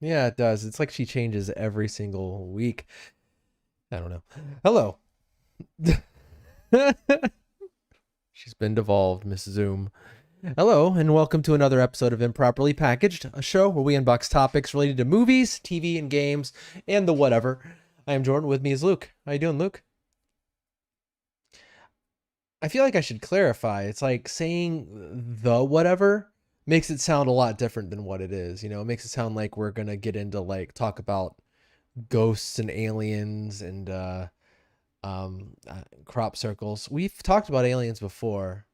Yeah, it does. It's like she changes every single week. I don't know. Hello. She's been devolved, Miss Zoom. Hello, and welcome to another episode of Improperly Packaged, a show where we unbox topics related to movies, TV, and games, and the whatever. I am Jordan. With me is Luke. How you doing, Luke? I feel like I should clarify. It's like saying the whatever makes it sound a lot different than what it is. You know, it makes it sound like we're gonna get into like talk about ghosts and aliens and crop circles. We've talked about aliens before.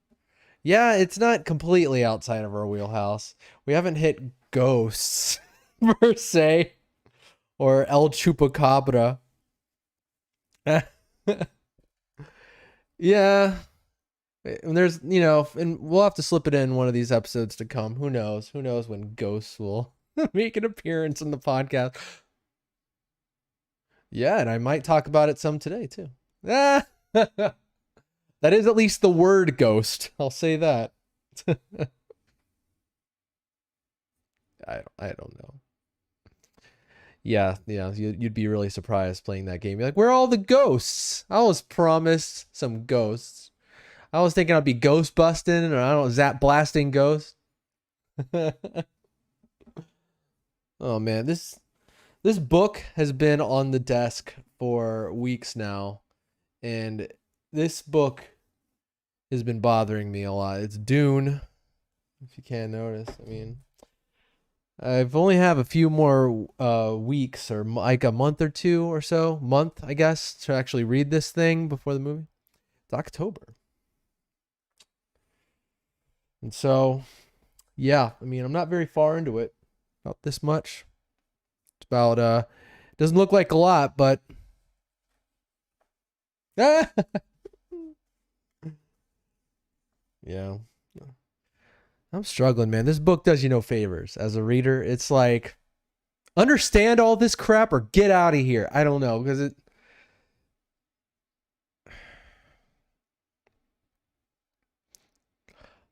Yeah, it's not completely outside of our wheelhouse. We haven't hit ghosts per se or El Chupacabra. Yeah, and there's and we'll have to slip it in one of these episodes to come. Who knows? Who knows when ghosts will make an appearance in the podcast? Yeah, and I might talk about it some today too. Ah, that is at least the word ghost. I'll say that. I don't know. Yeah, you'd be really surprised playing that game. You're like, where are all the ghosts? I was promised some ghosts. I was thinking I'd be ghost busting or I don't know, zap blasting ghosts. Oh man, this book has been on the desk for weeks now, and this book has been bothering me a lot. It's Dune, if you can't notice. I mean, I've only have a few more weeks or like a month or two or so, month I guess, to actually read this thing before the movie. It's October, and so yeah, I mean I'm not very far into it, about this much. It's about doesn't look like a lot, but yeah. I'm struggling, man. This book does you no favors as a reader. It's like understand all this crap or get out of here. I don't know because it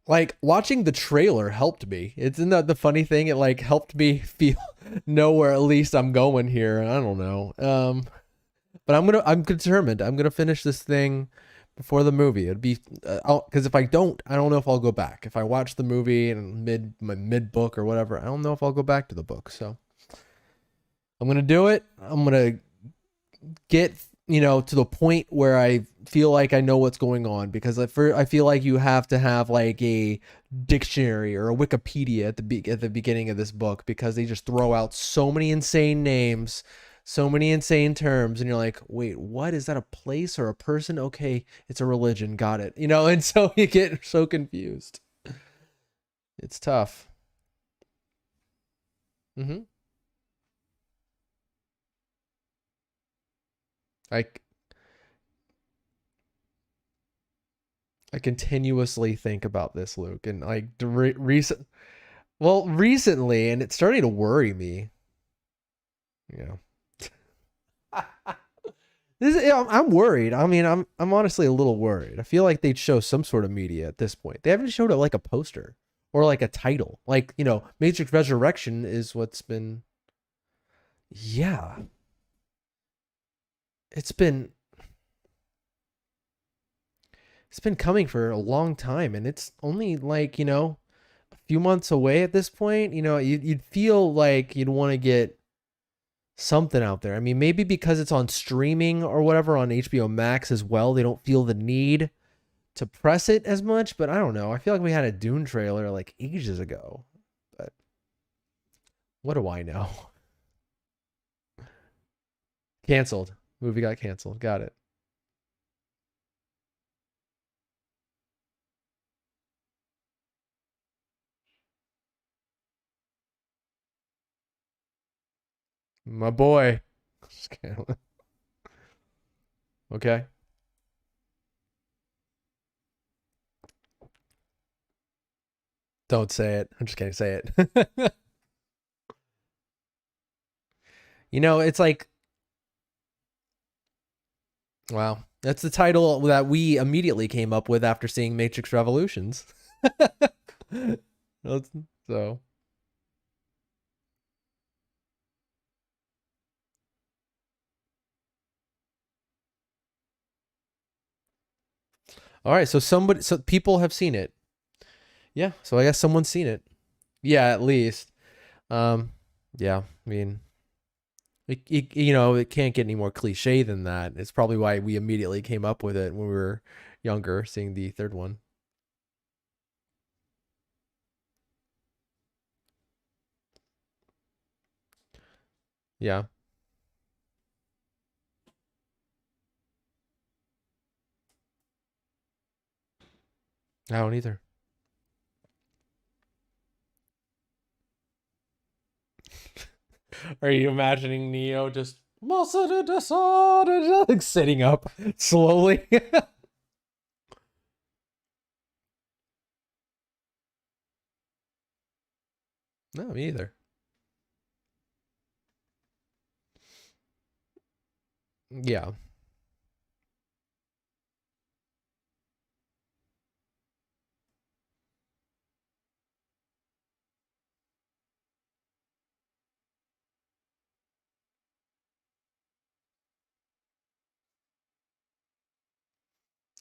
like watching the trailer helped me. It's not the funny thing. It like helped me feel know where at least I'm going here. I don't know. But I'm determined. I'm gonna finish this thing before the movie. It'd be because if I don't, I don't know if I'll go back. If I watch the movie and mid book or whatever, I don't know if I'll go back to the book. So I'm gonna do it. I'm gonna get to the point where I feel like I know what's going on because I feel like you have to have like a dictionary or a Wikipedia at the beginning of this book because they just throw out so many insane names, so many insane terms, and you're like, wait, what is that? A place or a person? Okay, it's a religion. Got it. And so you get so confused. It's tough. Mm-hmm. Like I continuously think about this, Luke, and like recently, and it's starting to worry me. Yeah, I'm worried. I mean, I'm honestly a little worried. I feel like they'd show some sort of media at this point. They haven't showed it like a poster or like a title. Like Matrix Resurrection is what's been. Yeah, it's been it's been coming for a long time, and it's only like a few months away at this point. You'd feel like you'd want to get something out there. I mean, maybe because it's on streaming or whatever on HBO Max as well, they don't feel the need to press it as much. But I don't know. I feel like we had a Dune trailer like ages ago. But what do I know? Canceled. Movie got canceled. Got it. My boy. Okay. Don't say it. I'm just kidding. Say it. It's like, wow. That's the title that we immediately came up with after seeing Matrix Revolutions. So All right, so people have seen it. Yeah, so I guess someone's seen it. Yeah, at least. Um, yeah, I mean, it can't get any more cliche than that. It's probably why we immediately came up with it when we were younger, seeing the third one. Yeah, I don't either. Are you imagining Neo just like sitting up slowly? No, me either. Yeah.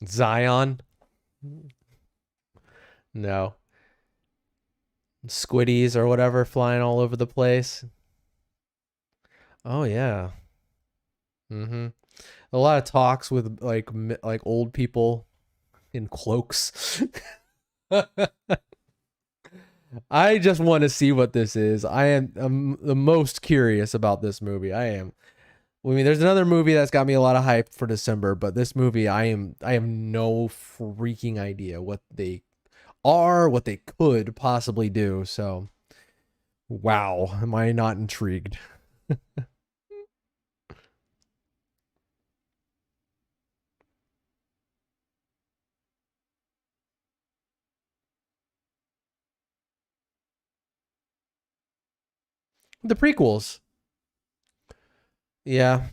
Zion? No. Squiddies or whatever flying all over the place. Oh yeah. Mm-hmm. A lot of talks with like old people in cloaks. I just want to see what this is. I'm the most curious about this movie. I am. I mean, there's another movie that's got me a lot of hype for December, but this movie, I have no freaking idea what they are, what they could possibly do. So, wow, am I not intrigued? The prequels. Yeah.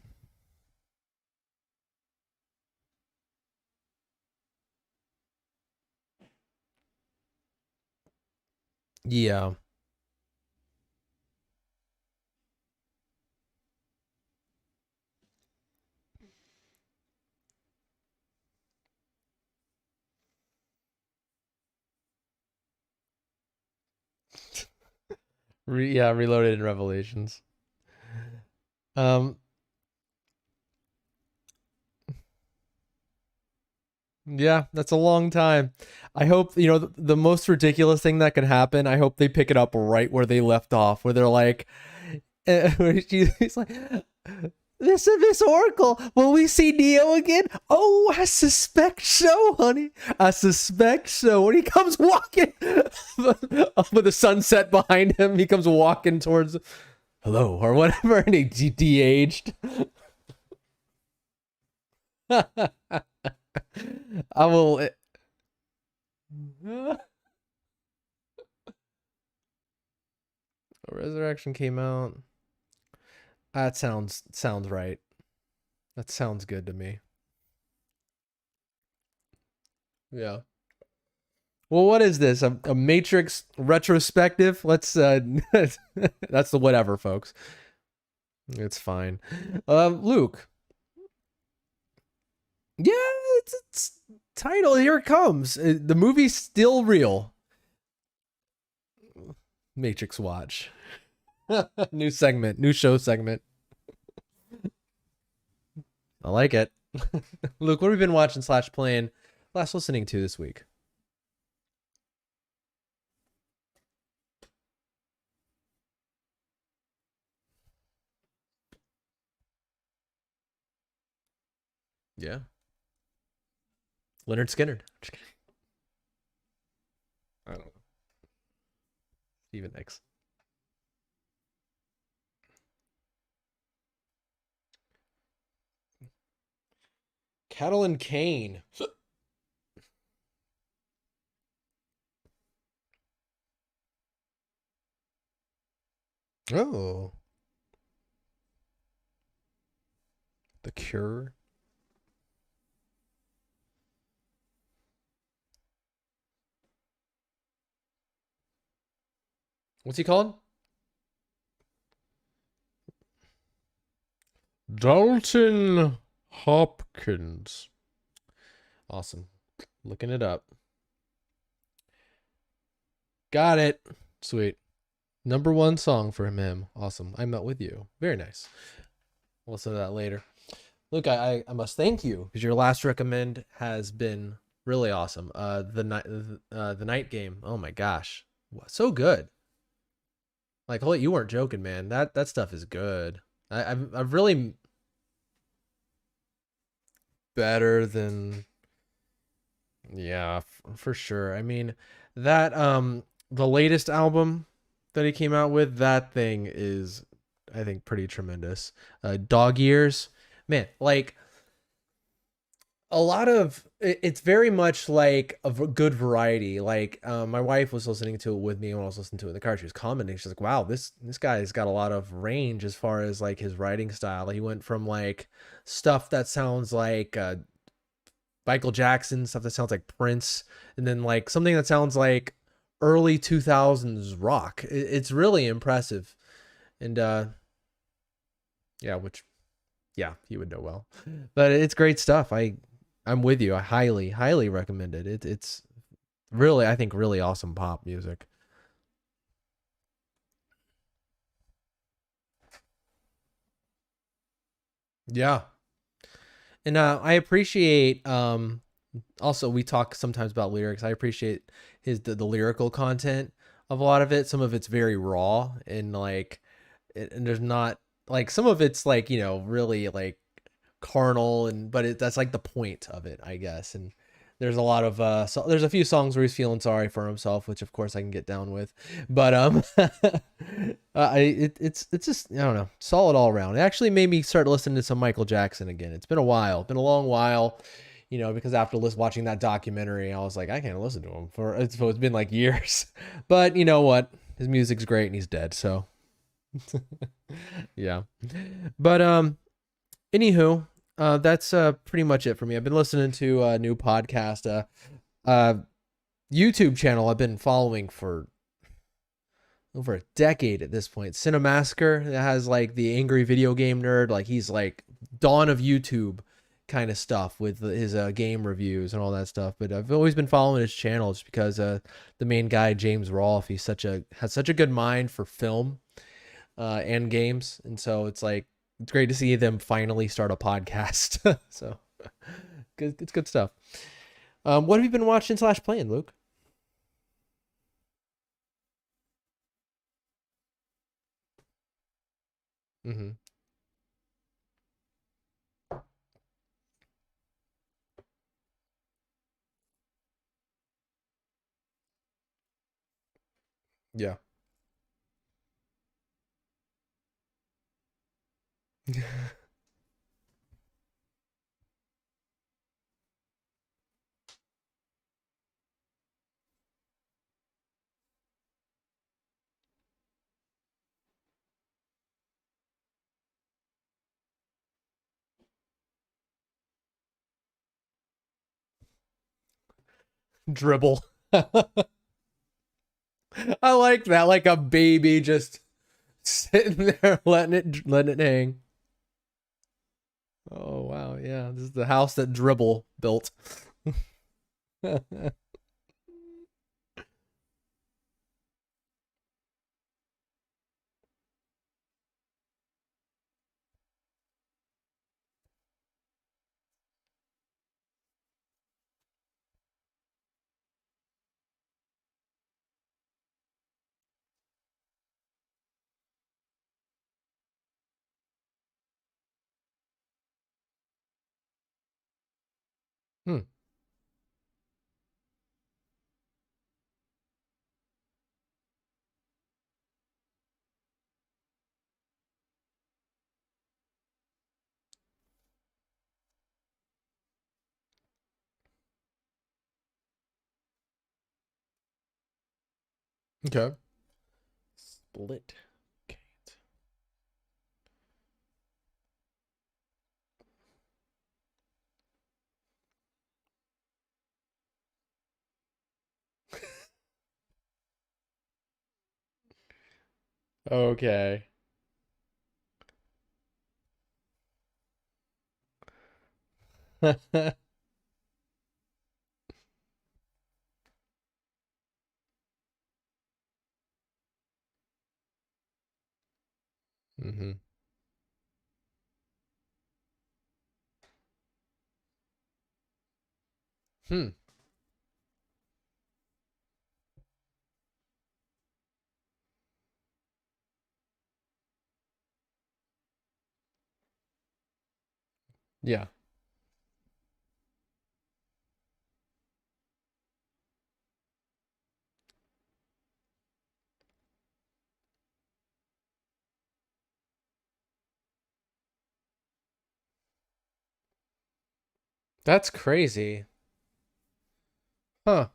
Yeah. Yeah, Reloaded and Revelations. Um, yeah, that's a long time. I hope, the most ridiculous thing that could happen, I hope they pick it up right where they left off, where they're like, where he's like, Miss Oracle, will we see Neo again? Oh, I suspect so, honey. I suspect so. When he comes walking with the sunset behind him, he comes walking towards, hello, or whatever, and he de-aged. I will. Resurrection came out. That sounds right. That sounds good to me. Yeah. Well, what is this? A Matrix retrospective? Let's that's the whatever, folks. It's fine. Luke. Yeah, it's title. Here it comes. The movie's still real. Matrix Watch. New segment, new show segment. I like it. Luke, what have we been watching slash playing, slash listening to this week? Yeah. Leonard Skinner. Just kidding. I don't know. Stephen X. Catalan Kane. Oh. The Cure. What's he called? Dalton Hopkins. Awesome. Looking it up. Got it. Sweet. Number one song for him. Awesome. I Melt With You. Very nice. We'll listen to that later. Luke, I must thank you because your last recommend has been really awesome. The night game. Oh my gosh, so good. Like, holy, you weren't joking, man. That stuff is good. I've really better than yeah, for sure. I mean, that the latest album that he came out with, that thing is I think pretty tremendous. Dog Years. Man, like a lot of it's very much like a good variety. Like my wife was listening to it with me when I was listening to it in the car. She was commenting. She's like, "Wow, this guy's got a lot of range as far as like his writing style. He went from like stuff that sounds like Michael Jackson, stuff that sounds like Prince, and then like something that sounds like early 2000s rock. It's really impressive. And yeah, which yeah, you would know well. But it's great stuff. I'm with you. I highly recommend it. It's really I think really awesome pop music. Yeah. And I appreciate also we talk sometimes about lyrics. I appreciate the lyrical content of a lot of it. Some of it's very raw and like and there's not like some of it's like, really like carnal and but that's like the point of it, I guess. And there's a lot of so there's a few songs where he's feeling sorry for himself, which of course I can get down with. But it's just I don't know, solid all around. It actually made me start listening to some Michael Jackson again. It's been a while, been a long while, because after watching that documentary, I was like, I can't listen to him it's been like years. But you know what? His music's great and he's dead, so yeah. But anywho, that's pretty much it for me. I've been listening to a new podcast, uh, YouTube channel I've been following for over a decade at this point. Cinemassacre that has like the angry video game nerd, like he's like dawn of YouTube kind of stuff with his game reviews and all that stuff. But I've always been following his channel just because the main guy James Rolfe, has such a good mind for film and games, and so it's great to see them finally start a podcast. So good, it's good stuff. What have you been watching slash playing, Luke? Mm-hmm. Yeah. Dribble. I like that, like a baby just sitting there letting it hang. Oh wow, yeah, this is the house that Dribble built. Hmm. Okay. Split. Okay. Mm-hmm. Hmm. Yeah. That's crazy. Huh.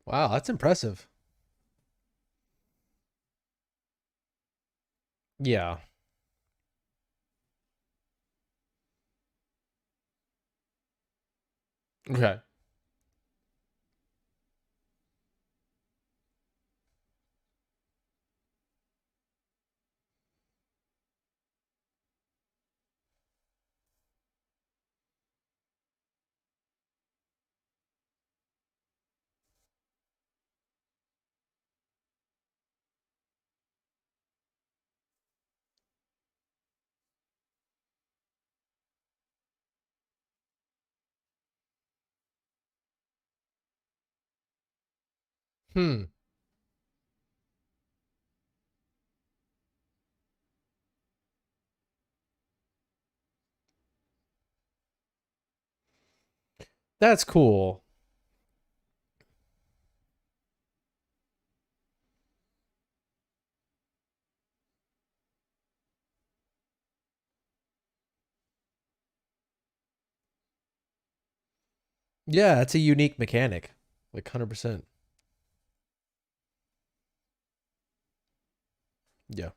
Wow, that's impressive. Yeah. Okay. Hmm. That's cool. Yeah, it's a unique mechanic. Like 100%. Yeah.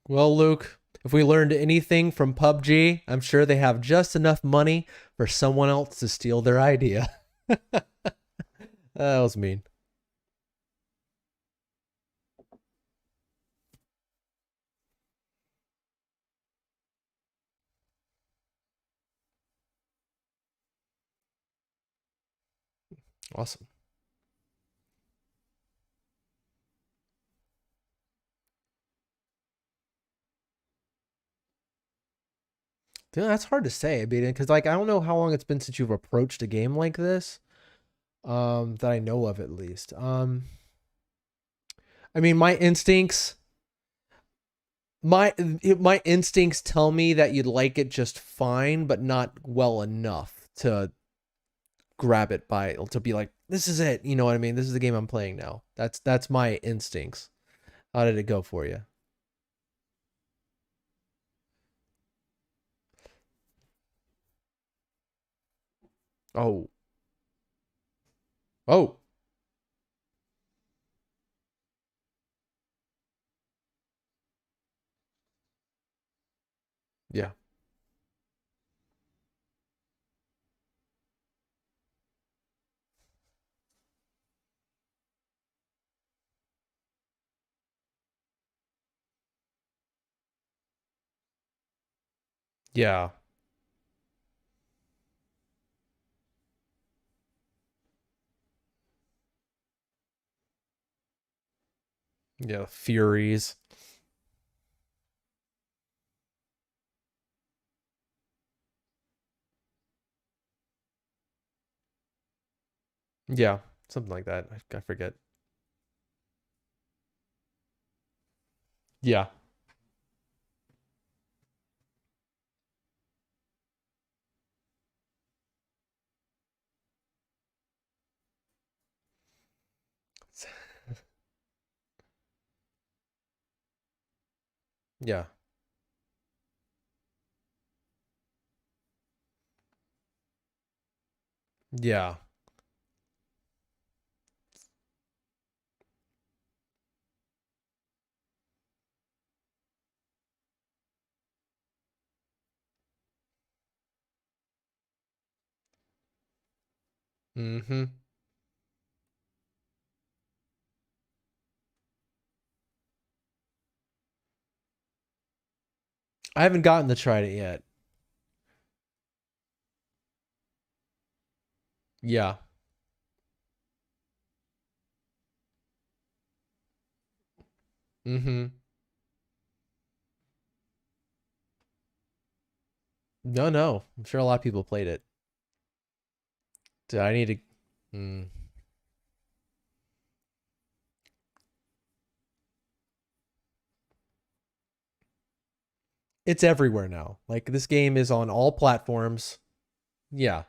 Well, Luke, if we learned anything from PUBG, I'm sure they have just enough money for someone else to steal their idea. That was mean. Awesome. Dude, that's hard to say, because like I don't know how long it's been since you've approached a game like this. That I know of at least. I mean, my my instincts tell me that you'd like it just fine, but not well enough to grab it by to be like, this is it. You know what I mean? This is the game I'm playing now. That's my instincts. How did it go for you? Oh, oh, yeah, yeah, yeah. Furies. Yeah, something like that. I forget. Yeah, yeah, yeah. Mm-hmm. I haven't gotten to try it yet. Yeah. Mm-hmm. No, no. I'm sure a lot of people played it. Do I need to? Mm. It's everywhere now. Like this game is on all platforms. Yeah.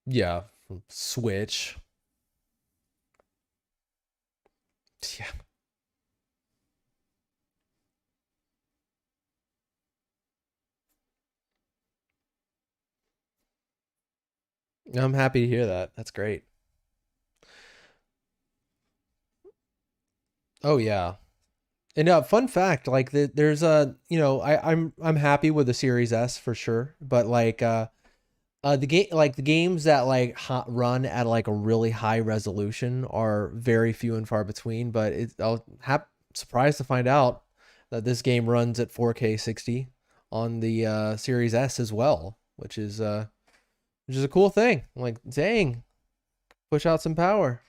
Yeah. Switch. Yeah. I'm happy to hear that. That's great. Oh yeah. And fun fact, like there's a, I'm happy with the Series S for sure, but like the game, like the games that like run at like a really high resolution are very few and far between. But I was surprised to find out that this game runs at 4K 60 on the Series S as well, which is a cool thing. I'm like, dang, push out some power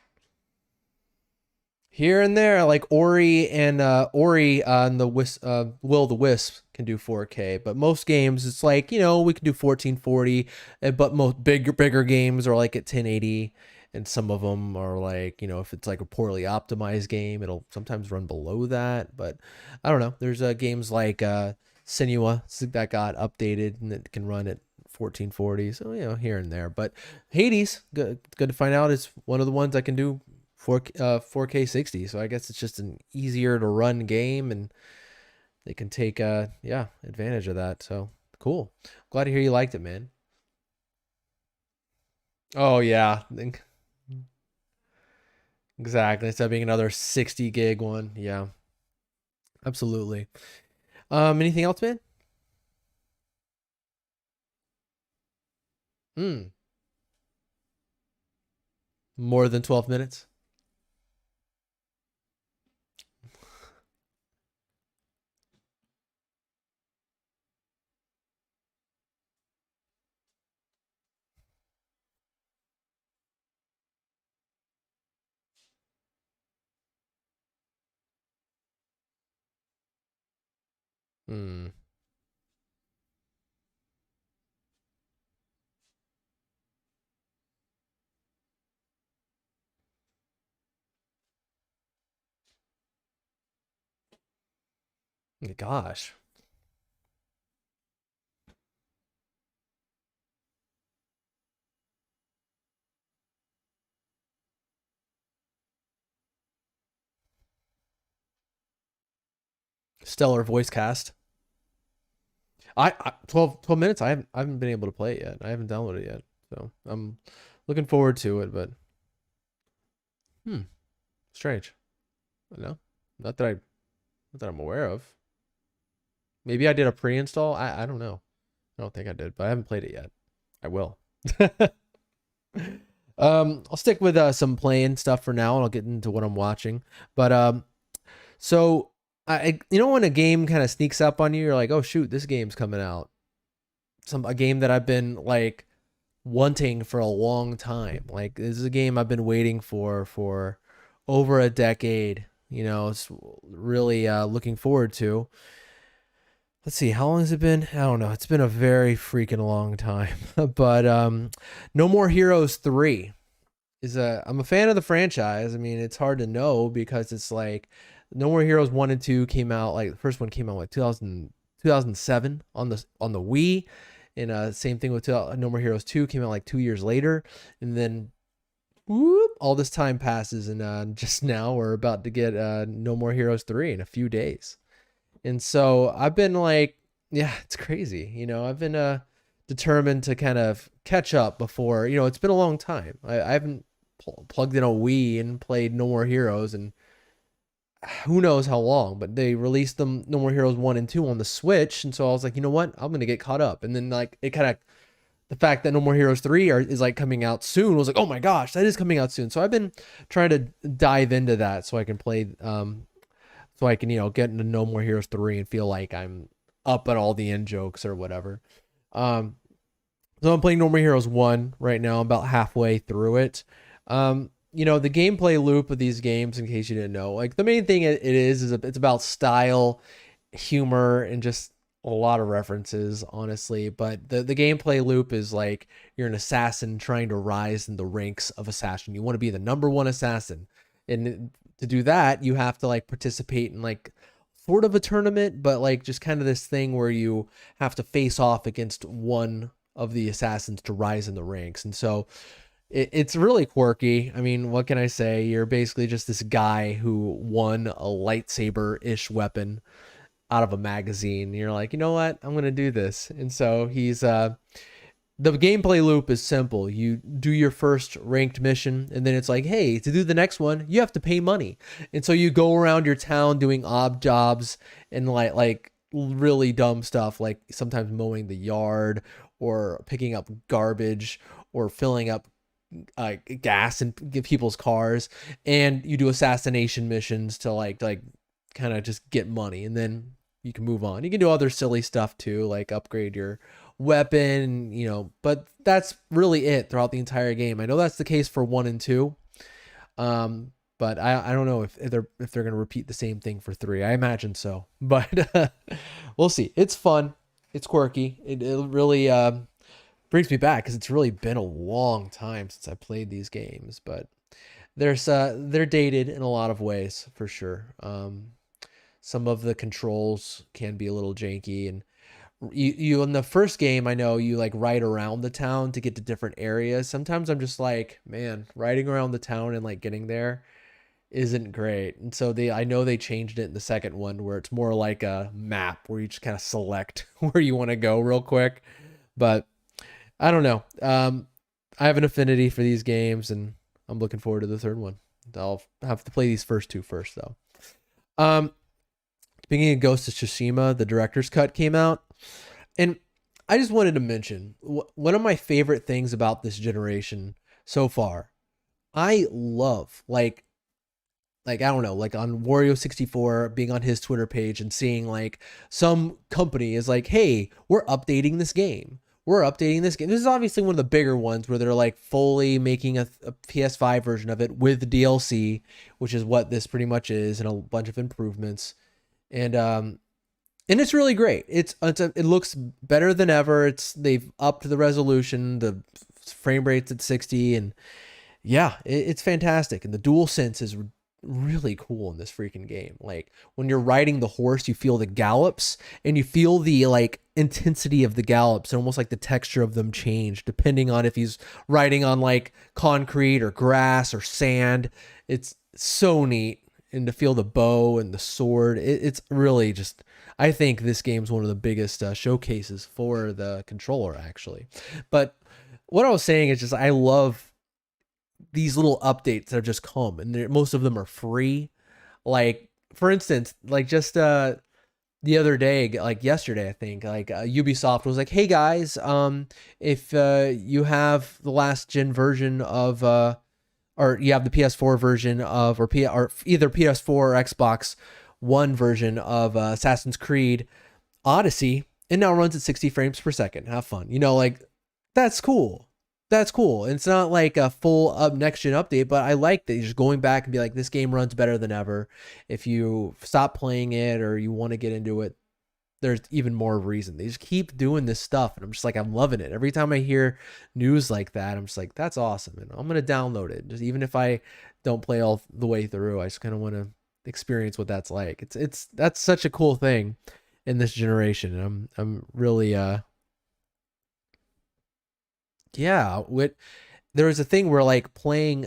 here and there. Like Ori and the Will the Wisp can do 4K, but most games it's like, we can do 1440, but most bigger games are like at 1080, and some of them are like, if it's like a poorly optimized game, it'll sometimes run below that. But I don't know. There's games like Senua that got updated and it can run at 1440, so here and there. But Hades, good to find out, is one of the ones I can do 4K 60. So I guess it's just an easier to run game, and they can take advantage of that. So cool. Glad to hear you liked it, man. Oh yeah, exactly. Instead of being another 60 gig one. Yeah, absolutely. Anything else, man? Hmm. More than 12 minutes. Hmm. Gosh. Stellar voice cast. 12 minutes. I haven't been able to play it yet. I haven't downloaded it yet. So I'm looking forward to it, but hmm, strange. No, not that I not that I'm aware of. Maybe I did a pre-install. I don't know. I don't think I did, but I haven't played it yet. I will. I'll stick with some playing stuff for now, and I'll get into what I'm watching. But so when a game kind of sneaks up on you, you're like, oh shoot, this game's coming out. A game that I've been like wanting for a long time. Like this is a game I've been waiting for over a decade. It's really looking forward to. Let's see, how long has it been? I don't know. It's been a very freaking long time. But No More Heroes 3 I'm a fan of the franchise. I mean, it's hard to know because it's like No More Heroes 1 and 2 came out, like the first one came out like 2007 on the Wii. And same thing with No More Heroes 2 came out like 2 years later. And then whoop, all this time passes, and just now we're about to get No More Heroes 3 in a few days. And so I've been like, yeah, it's crazy. I've been determined to kind of catch up before, it's been a long time. I haven't plugged in a Wii and played No More Heroes, and who knows how long, but they released them No More Heroes 1 and 2 on the Switch, and so I was like, you know what, I'm gonna get caught up. And then like it kind of, the fact that No More Heroes 3 is like coming out soon was like, oh my gosh, that is coming out soon. So I've been trying to dive into that so I can play, so I can, get into No More Heroes 3 and feel like I'm up at all the in jokes or whatever. So I'm playing No More Heroes 1 right now. I'm about halfway through it. The gameplay loop of these games, in case you didn't know, like the main thing it is it's about style, humor, and just a lot of references, honestly. But the gameplay loop is like you're an assassin trying to rise in the ranks of assassin. You want to be the number one assassin. And to do that, you have to like participate in like sort of a tournament, but like just kind of this thing where you have to face off against one of the assassins to rise in the ranks. And so it's really quirky. I mean, what can I say? You're basically just this guy who won a lightsaber-ish weapon out of a magazine. You're like, you know what? I'm going to do this. And so the gameplay loop is simple. You do your first ranked mission, and then it's like, hey, to do the next one, you have to pay money. And so you go around your town doing odd jobs and like really dumb stuff, like sometimes mowing the yard or picking up garbage or filling up gas in people's cars. And you do assassination missions to like kind of just get money, and then you can move on. You can do other silly stuff too, like upgrade your weapon, but that's really it throughout the entire game. I know that's the case for 1 and 2. But I don't know if they're going to repeat the same thing for 3. I imagine so, but we'll see. It's fun. It's quirky. It really brings me back because it's really been a long time since I played these games, but they're dated in a lot of ways for sure. Some of the controls can be a little janky, and you in the first game, I know you like ride around the town to get to different areas. Sometimes I'm just like, man, riding around the town and like getting there isn't great. And so I know they changed it in the second one where it's more like a map where you just kind of select where you want to go real quick. But I don't know. I have an affinity for these games, and I'm looking forward to the third one. I'll have to play these first two first though. Speaking of Ghost of Tsushima, the director's cut came out, and I just wanted to mention one of my favorite things about this generation so far. I love like I don't know, like on Wario64 being on his Twitter page and seeing like some company is like, hey, we're updating this game. This is obviously one of the bigger ones where they're like fully making a PS5 version of it with DLC, which is what this pretty much is, and a bunch of improvements. And it's really great. It looks better than ever. They've upped the resolution, the frame rate's at 60, and yeah, it's fantastic. And the DualSense is really cool in this freaking game. Like when you're riding the horse, you feel the gallops, and you feel the like intensity of the gallops, and almost like the texture of them change depending on if he's riding on like concrete or grass or sand. It's so neat. And to feel the bow and the sword, it's really just, I think this game's one of the biggest showcases for the controller, actually. But what I was saying is just, I love these little updates that have just come, and most of them are free. Like, for instance, like just the other day, like yesterday, I think, like Ubisoft was like, hey guys, if you have the last gen version of or you have the PS4 version of, or either PS4 or Xbox One version of Assassin's Creed Odyssey, it now runs at 60 frames per second. Have fun. Like, that's cool. That's cool. And it's not like a full next gen update, but I like that you're just going back and be like, this game runs better than ever. If you stop playing it or you want to get into it, there's even more reason. They just keep doing this stuff, and I'm just like, I'm loving it. Every time I hear news like that, I'm just like, that's awesome, and I'm gonna download it. Just even if I don't play all the way through, I just kind of want to experience what that's like. That's such a cool thing in this generation, and I'm really yeah. There was a thing where like playing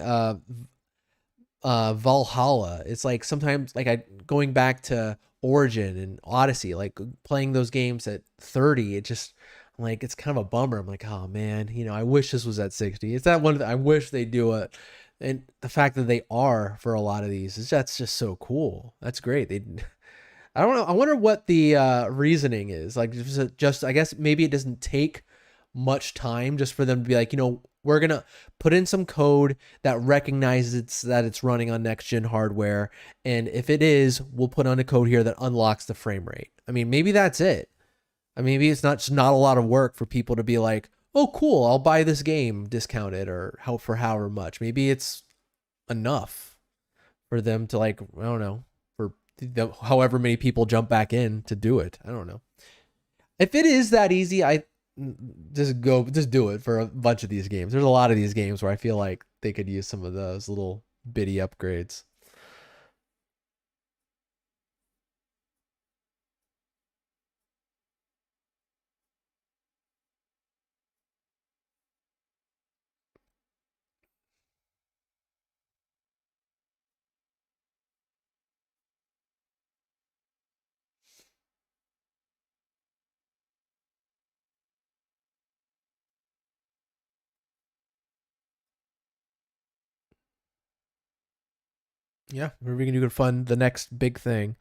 Valhalla, it's like sometimes like going back to Origin and Odyssey, like playing those games at 30, it's kind of a bummer. I'm like, oh man, I wish this was at 60. It's that one I wish they do it And the fact that they are for a lot of these is that's just so cool. That's great. They I don't know. I wonder what the reasoning is. Like, just I guess maybe it doesn't take much time just for them to be like, we're gonna put in some code that recognizes that it's running on next gen hardware, and if it is, we'll put on a code here that unlocks the frame rate. I mean, maybe that's it. I mean, maybe it's not a lot of work for people to be like, oh, cool, I'll buy this game discounted or how for however much. Maybe it's enough for them to like, I don't know, for however many people jump back in to do it. I don't know. If it is that easy, I just do it for a bunch of these games. There's a lot of these games where I feel like they could use some of those little bitty upgrades. Yeah, maybe we can do fun the next big thing.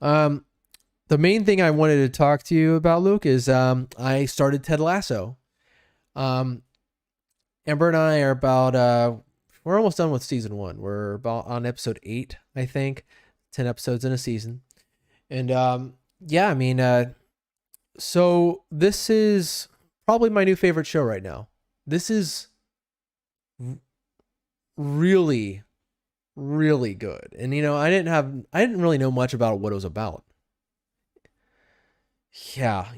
Um, the main thing I wanted to talk to you about, Luke, is I started Ted Lasso. Um, Amber and I are about we're almost done with season one. We're about on episode 8, I think. 10 episodes in a season. And yeah, I mean so this is probably my new favorite show right now. This is really really good. And I didn't really know much about what it was about. Yeah,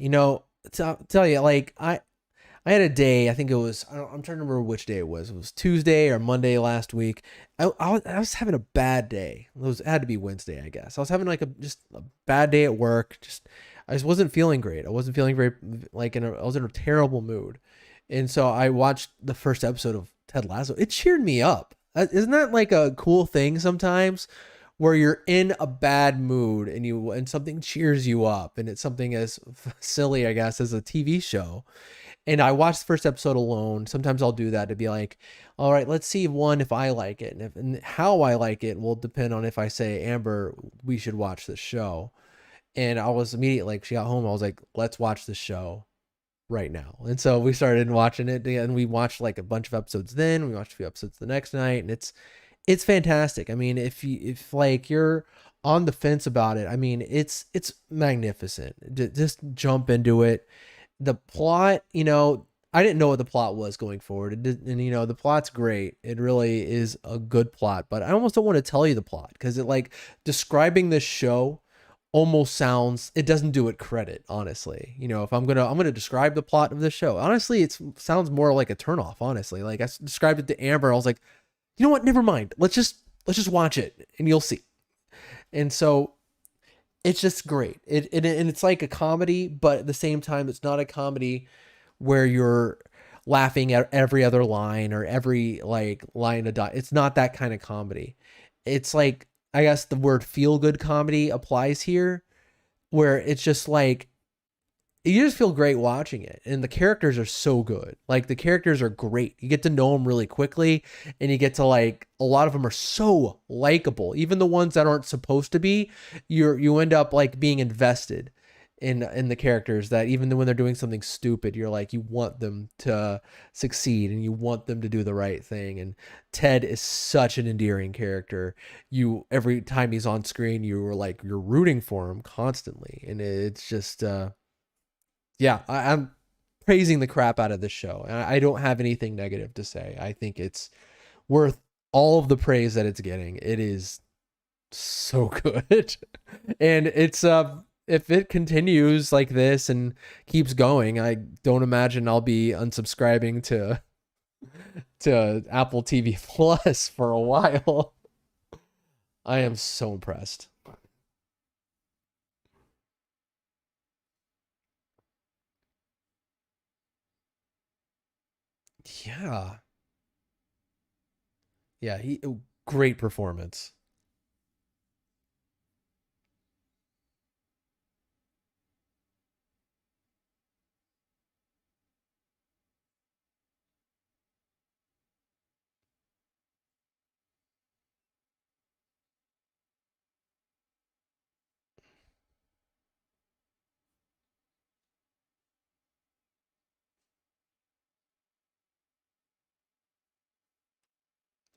tell you like I had a day. I think it was. I'm trying to remember which day it was. It was Tuesday or Monday last week. I was having a bad day. It had to be Wednesday, I guess. I was having like just a bad day at work. I just wasn't feeling great. I wasn't feeling very like I was in a terrible mood, and so I watched the first episode of Ted Lasso. It cheered me up. Isn't that like a cool thing sometimes? Where you're in a bad mood and something cheers you up, and it's something as silly, I guess, as a TV show. And I watched the first episode alone. Sometimes I'll do that to be like, all right, let's see if I like it, and how I like it will depend on if I say, Amber, we should watch this show. And I was immediately like, she got home, I was like, let's watch this show right now. And so we started watching it, and we watched like a bunch of episodes. Then we watched a few episodes the next night, and it's fantastic. I mean, if like you're on the fence about it, I mean, it's magnificent. Just jump into it. The plot, I didn't know what the plot was going forward. And the plot's great. It really is a good plot, but I almost don't want to tell you the plot because it like describing this show almost sounds, it doesn't do it credit, honestly. If I'm gonna describe the plot of the show, honestly, it sounds more like a turnoff. Honestly, like I described it to Amber, I was like, you know what? Never mind. Let's just watch it and you'll see. And so it's just great. And it's like a comedy, but at the same time, it's not a comedy where you're laughing at every other line or every like line of dialogue. It's not that kind of comedy. It's like, I guess the word feel good comedy applies here, where it's just like you just feel great watching it, and the characters are so good. Like the characters are great. You get to know them really quickly, and you get to like, a lot of them are so likable. Even the ones that aren't supposed to be, you end up like being invested in the characters, that even when they're doing something stupid, you're like, you want them to succeed and you want them to do the right thing. And Ted is such an endearing character. You every time he's on screen, you're rooting for him constantly, and it's just yeah, I'm praising the crap out of this show. And I don't have anything negative to say. I think it's worth all of the praise that it's getting. It is so good. And it's if it continues like this and keeps going, I don't imagine I'll be unsubscribing to Apple TV Plus for a while. I am so impressed. Yeah. Yeah, great performance.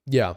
Yeah.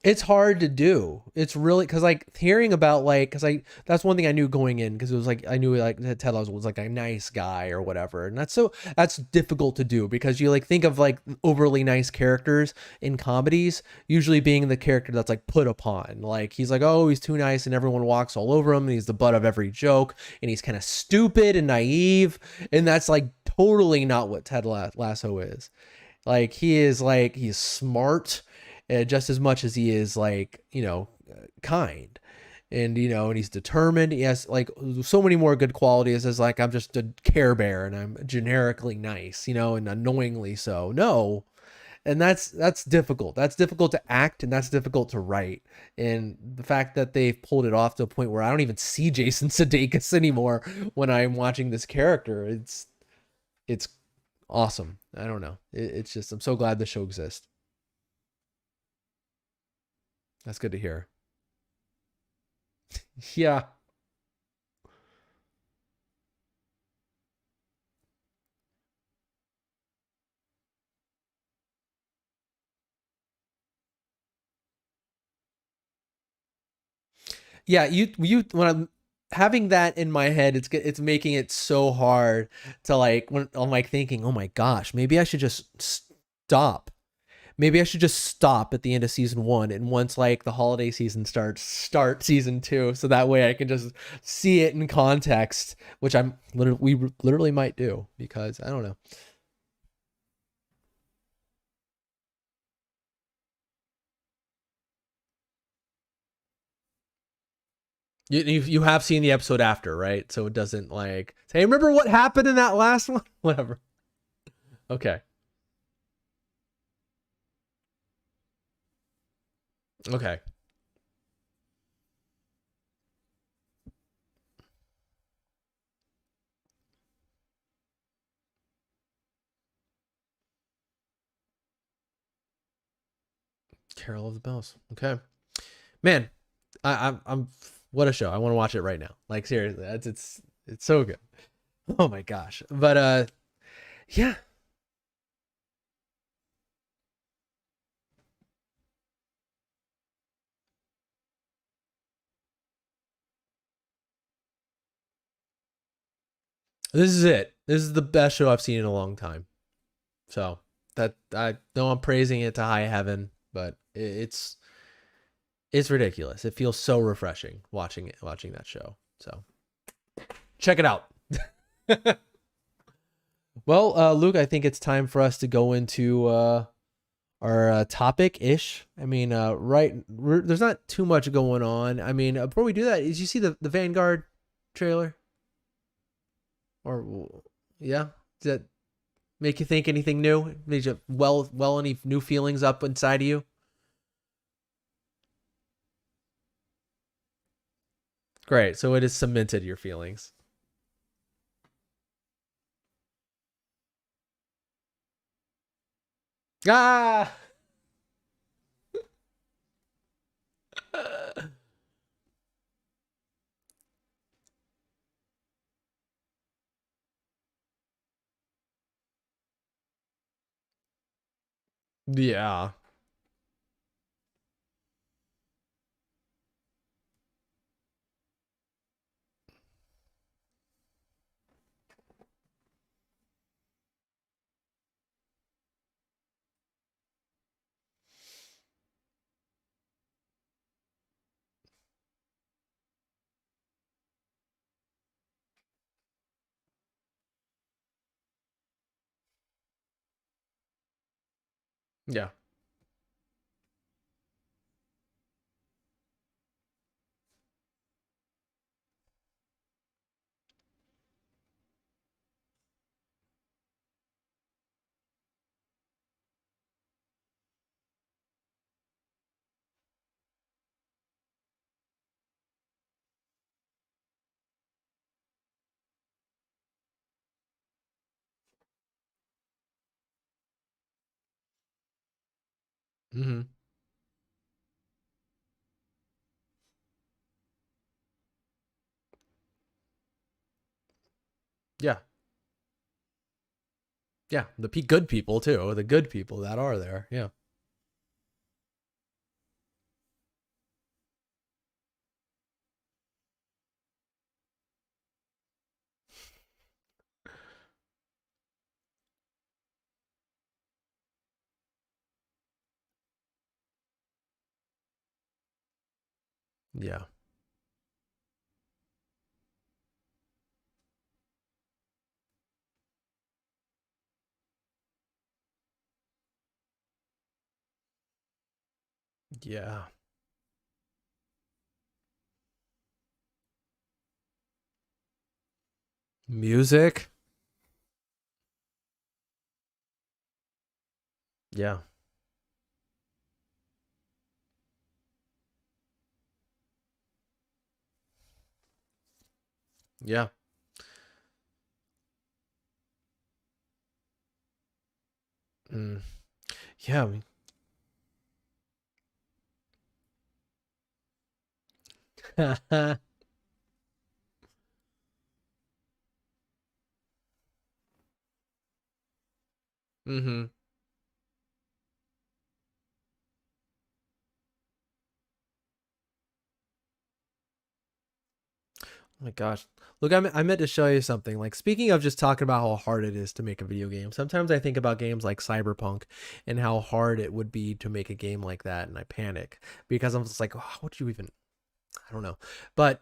It's hard to do. It's really because like hearing about like because I that's one thing I knew going in because it was like I knew like Ted Lasso was like a nice guy or whatever, and that's difficult to do because you like think of like overly nice characters in comedies usually being the character that's like put upon. Like he's like, oh, he's too nice and everyone walks all over him and he's the butt of every joke and he's kind of stupid and naive, and that's like totally not what Lasso is. Like he is like he's smart, just as much as he is like kind, and and he's determined. He has like so many more good qualities as like I'm just a Care Bear and I'm generically nice, and annoyingly so. No, and that's difficult. That's difficult to act and that's difficult to write. And the fact that they've pulled it off to a point where I don't even see Jason Sudeikis anymore when I'm watching this character, it's awesome. I don't know. It's just I'm so glad the show exists. That's good to hear. Yeah. Yeah, you when I'm having that in my head, it's making it so hard to like when I'm like thinking, "Oh my gosh, maybe I should just stop. Maybe I should just stop at the end of season 1 and once like the holiday season starts, start season 2 so that way I can just see it in context, which we literally might do because I don't know. You have seen the episode after, right? So it doesn't like say, remember what happened in that last one? Whatever. Okay. Okay. Carol of the Bells. Okay. Man, I'm what a show. I want to watch it right now. Like seriously, it's so good. Oh my gosh. But yeah, this is it. This is the best show I've seen in a long time. So that I know I'm praising it to high heaven, but it's ridiculous. It feels so refreshing watching that show. So check it out. Well, Luke, I think it's time for us to go into our topic ish. I mean, there's not too much going on. I mean, before we do that, did you see the Vanguard trailer? Or yeah, does that make you think anything new? Made you any new feelings up inside of you? Great. So it has cemented your feelings. Ah. Yeah. Yeah. Mm-hmm. Yeah. Yeah. The good people too. The good people that are there. Yeah. Yeah. Yeah. Music. Yeah. Yeah. Mm. Yeah. Mm-hmm. Oh my gosh. Look, I meant to show you something. Like, speaking of just talking about how hard it is to make a video game, sometimes I think about games like Cyberpunk and how hard it would be to make a game like that, and I panic because I'm just like, oh, how would you even? I don't know. But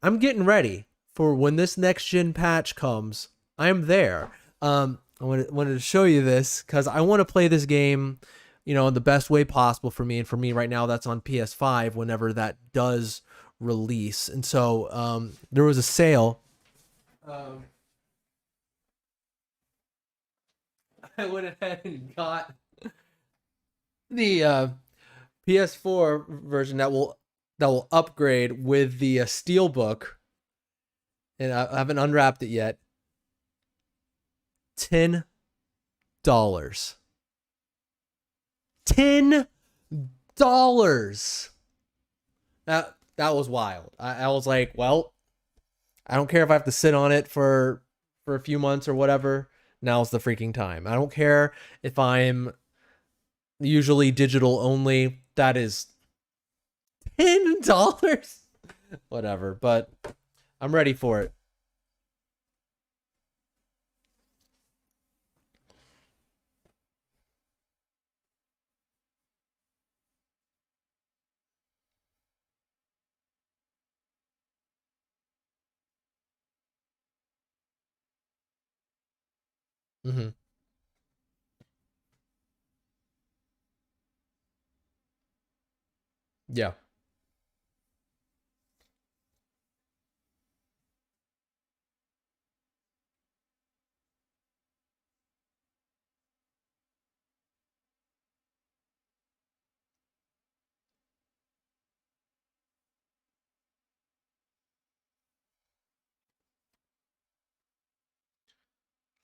I'm getting ready for when this next gen patch comes. I am there. I wanted to show you this because I want to play this game, in the best way possible for me. And for me right now, that's on PS5 whenever that does release. And so there was a sale. Um, I went ahead and got the PS4 version that will upgrade with the Steelbook, and I haven't unwrapped it yet. $10. $10. That was wild. I was like, well, I don't care if I have to sit on it for a few months or whatever. Now's the freaking time. I don't care if I'm usually digital only. That is $10. Whatever, but I'm ready for it. Hmm. Yeah.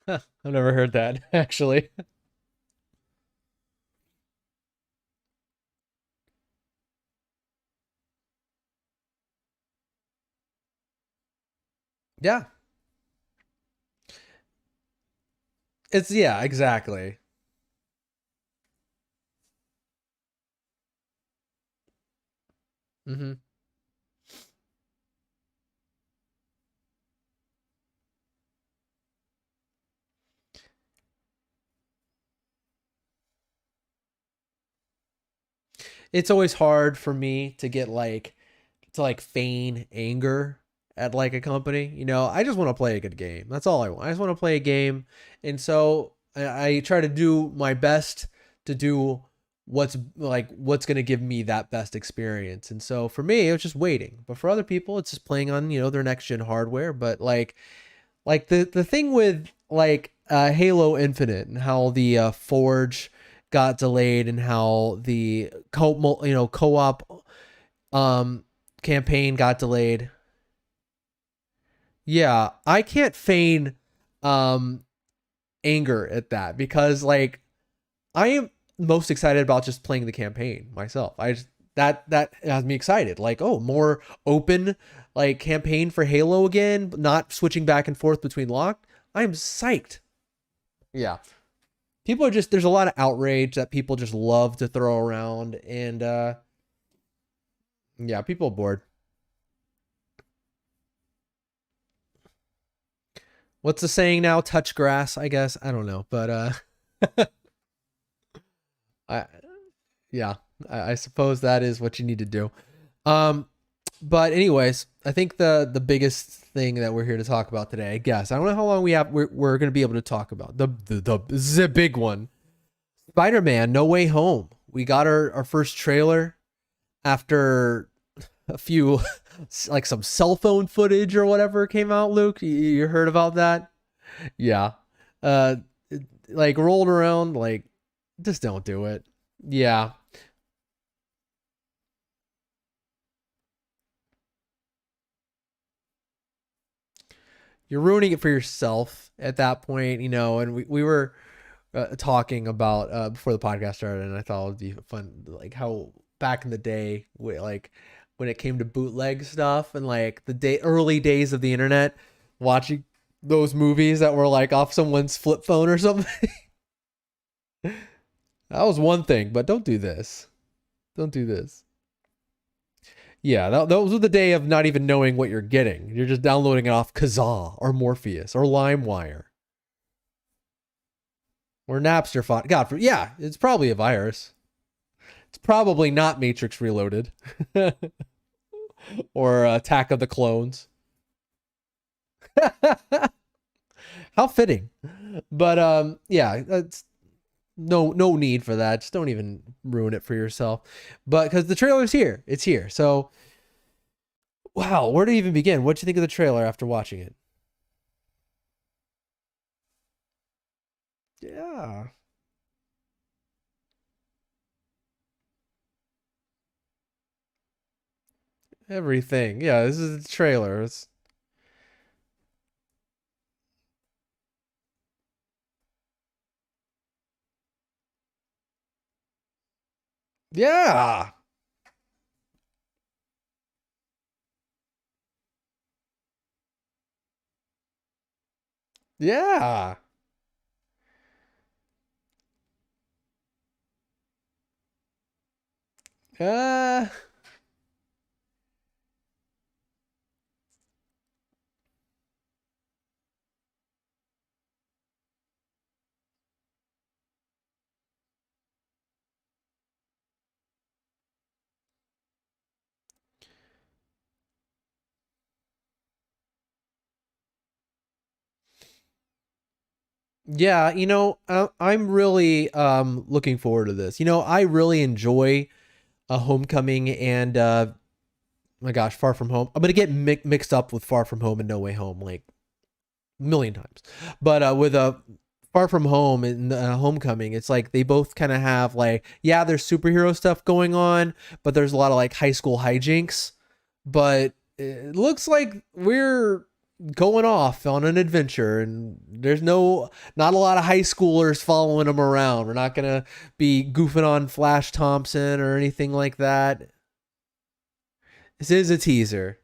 Huh, I've never heard that actually. Yeah. It's yeah, exactly. Hmm. It's always hard for me to feign anger at like a company. I just want to play a good game. That's all I want. I just want to play a game, and so I try to do my best to do what's going to give me that best experience. And so for me, it was just waiting. But for other people, it's just playing on their next gen hardware. But like the thing with Halo Infinite and how the Forge got delayed and how the co-op um campaign got delayed. Yeah, I can't feign um anger at that because I am most excited about just playing the campaign myself. I just that has me excited. Like, oh, more open campaign for Halo again, not switching back and forth between locked. I'm psyched. Yeah. People are just, there's a lot of outrage that people just love to throw around. And yeah, people are bored. What's the saying now? Touch grass, I guess. I don't know. But I yeah, I suppose that is what you need to do. Um, but anyways, I think the biggest thing that we're here to talk about today, I guess, I don't know how long we have. We're going to be able to talk about the big one, Spider-Man: No Way Home. We got our first trailer after a few like some cell phone footage or whatever came out. Luke, you heard about that? Yeah. Uh, like rolled around. Like, just don't do it. Yeah. You're ruining it for yourself at that point, you know. And we were talking about before the podcast started, and I thought it would be fun, like how back in the day, like when it came to bootleg stuff and like the early days of the internet, watching those movies that were like off someone's flip phone or something. That was one thing, but don't do this. Don't do this. Yeah, those were the day of not even knowing what you're getting. You're just downloading it off Kazaa or Morpheus or LimeWire or Napster. God, yeah, it's probably a virus. It's probably not Matrix Reloaded or Attack of the Clones. How fitting. But yeah, that's no need for that. Just don't even ruin it for yourself. But because the trailer's here, it's here. So wow, where to even begin? What'd you think of the trailer after watching it? Yeah. Everything. Yeah, this is the trailer. Yeah. Yeah. Uh, yeah, you know, I'm really looking forward to this. You know, I really enjoy Homecoming and my gosh, Far From Home. I'm gonna get mixed up with Far From Home and No Way Home like a million times. But with Far From Home and Homecoming, it's like they both kind of have like, yeah, there's superhero stuff going on, but there's a lot of like high school hijinks. But it looks like we're going off on an adventure, and there's not a lot of high schoolers following them around. We're not gonna be goofing on Flash Thompson or anything like that. This is a teaser.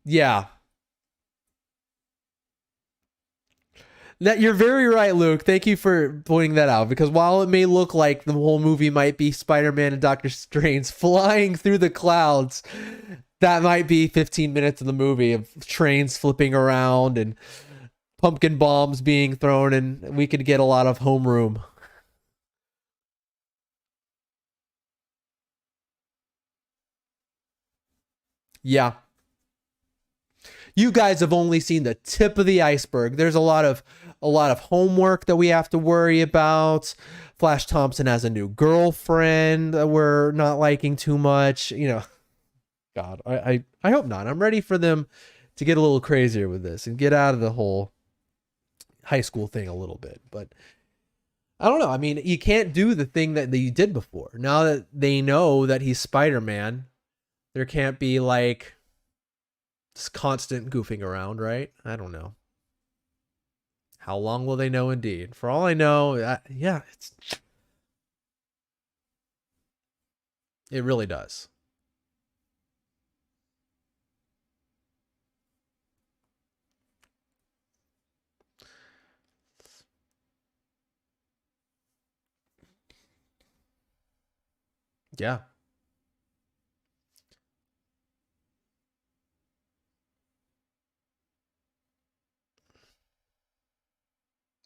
Yeah, that you're very right, Luke. Thank you for pointing that out, because while it may look like the whole movie might be Spider-Man and Doctor Strange flying through the clouds, that might be 15 minutes of the movie of trains flipping around and pumpkin bombs being thrown, and we could get a lot of homeroom. Yeah. You guys have only seen the tip of the iceberg. There's a lot of homework that we have to worry about. Flash Thompson has a new girlfriend that we're not liking too much. You know, God, I hope not. I'm ready for them to get a little crazier with this and get out of the whole high school thing a little bit. But I don't know. I mean, you can't do the thing that you did before. Now that they know that he's Spider-Man, there can't be like this constant goofing around, right? I don't know. How long will they know? Indeed. For all I know, yeah, it really does. Yeah.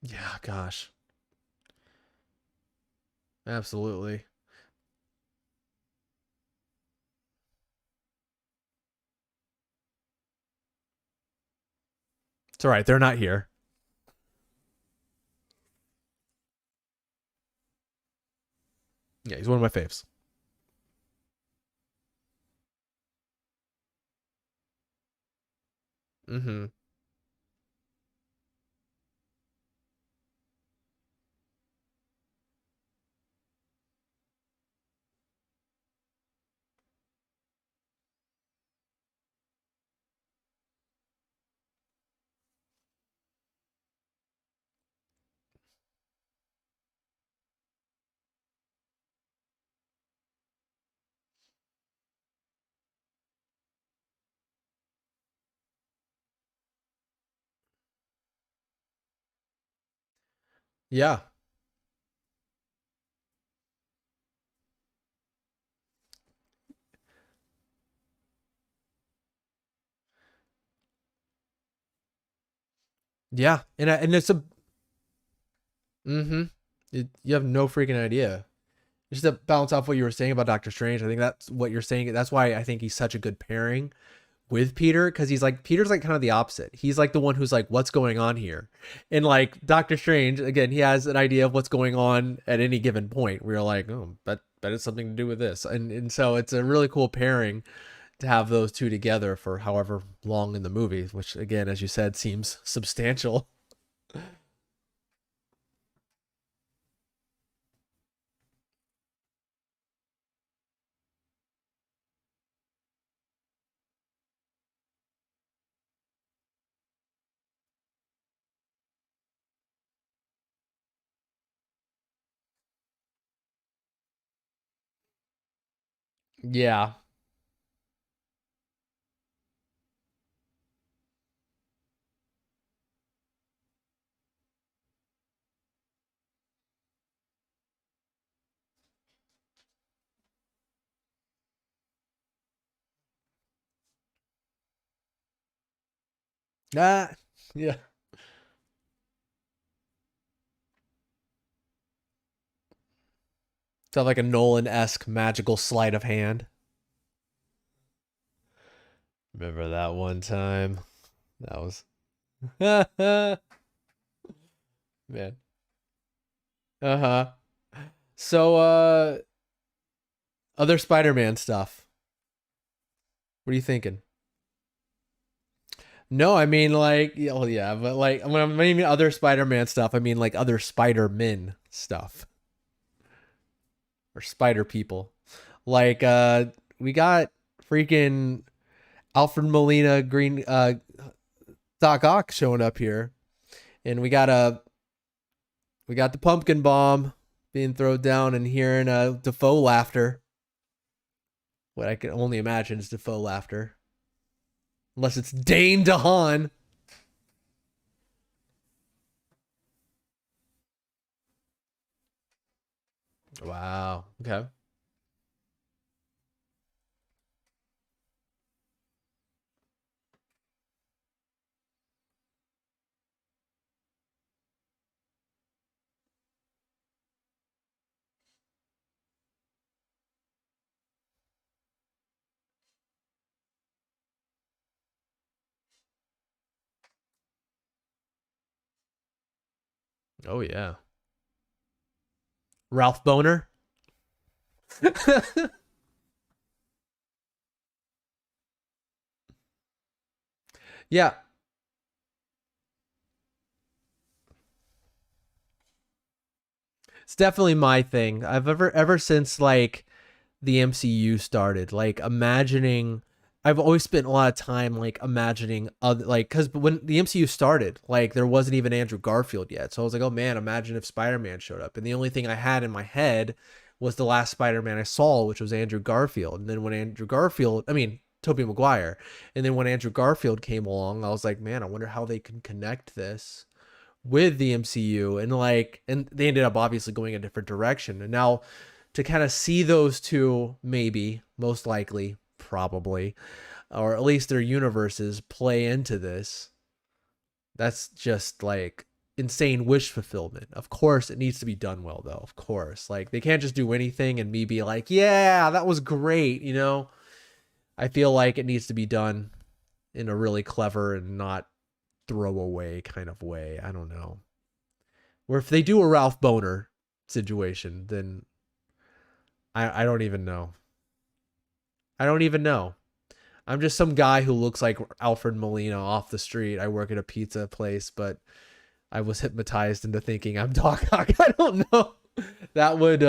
Yeah, gosh. Absolutely. It's all right. They're not here. Yeah, he's one of my faves. Mm-hmm. Yeah. Yeah. And it's a mm-hmm. You have no freaking idea. Just to balance off what you were saying about Doctor Strange, I think that's what you're saying. That's why I think he's such a good pairing with Peter, because he's like Peter's like kind of the opposite. He's like the one who's like, what's going on here? And like Doctor Strange, again, he has an idea of what's going on at any given point. We're like, oh, but it's something to do with this. And so it's a really cool pairing to have those two together for however long in the movie, which again, as you said, seems substantial. Yeah. Ah, yeah. So like a Nolan-esque magical sleight of hand. Remember that one time? That was man. Uh-huh. So other Spider-Man stuff. What are you thinking? No, I mean like yeah, well, yeah, but like when I mean other Spider-Man stuff, I mean like other Spider-Man stuff or Spider people. Like we got freaking Alfred Molina Green Doc Ock showing up here. And we got the pumpkin bomb being thrown down and hearing Defoe laughter. What I can only imagine is Defoe laughter. Unless it's Dane DeHaan. Wow. Okay. Oh yeah. Ralph Boner. Yeah. It's definitely my thing. I've ever since like the MCU started, like imagining I've always spent a lot of time like imagining other like cuz when the MCU started, like there wasn't even Andrew Garfield yet. So I was like, "Oh man, imagine if Spider-Man showed up." And the only thing I had in my head was the last Spider-Man I saw, which was Andrew Garfield. And then when Andrew Garfield, I mean, Tobey Maguire. And then when Andrew Garfield came along, I was like, "Man, I wonder how they can connect this with the MCU." And like and they ended up obviously going a different direction. And now to kind of see those two, maybe, most likely, probably, or at least their universes play into this, that's just like insane wish fulfillment. Of course, it needs to be done well, though. Of course, like they can't just do anything and me be like, yeah, that was great. You know, I feel like it needs to be done in a really clever and not throwaway kind of way. I don't know. Or if they do a Ralph Boner situation, then I don't even know. I don't even know. I'm just some guy who looks like Alfred Molina off the street. I work at a pizza place, but I was hypnotized into thinking I'm Doc Ock. I don't know. That would,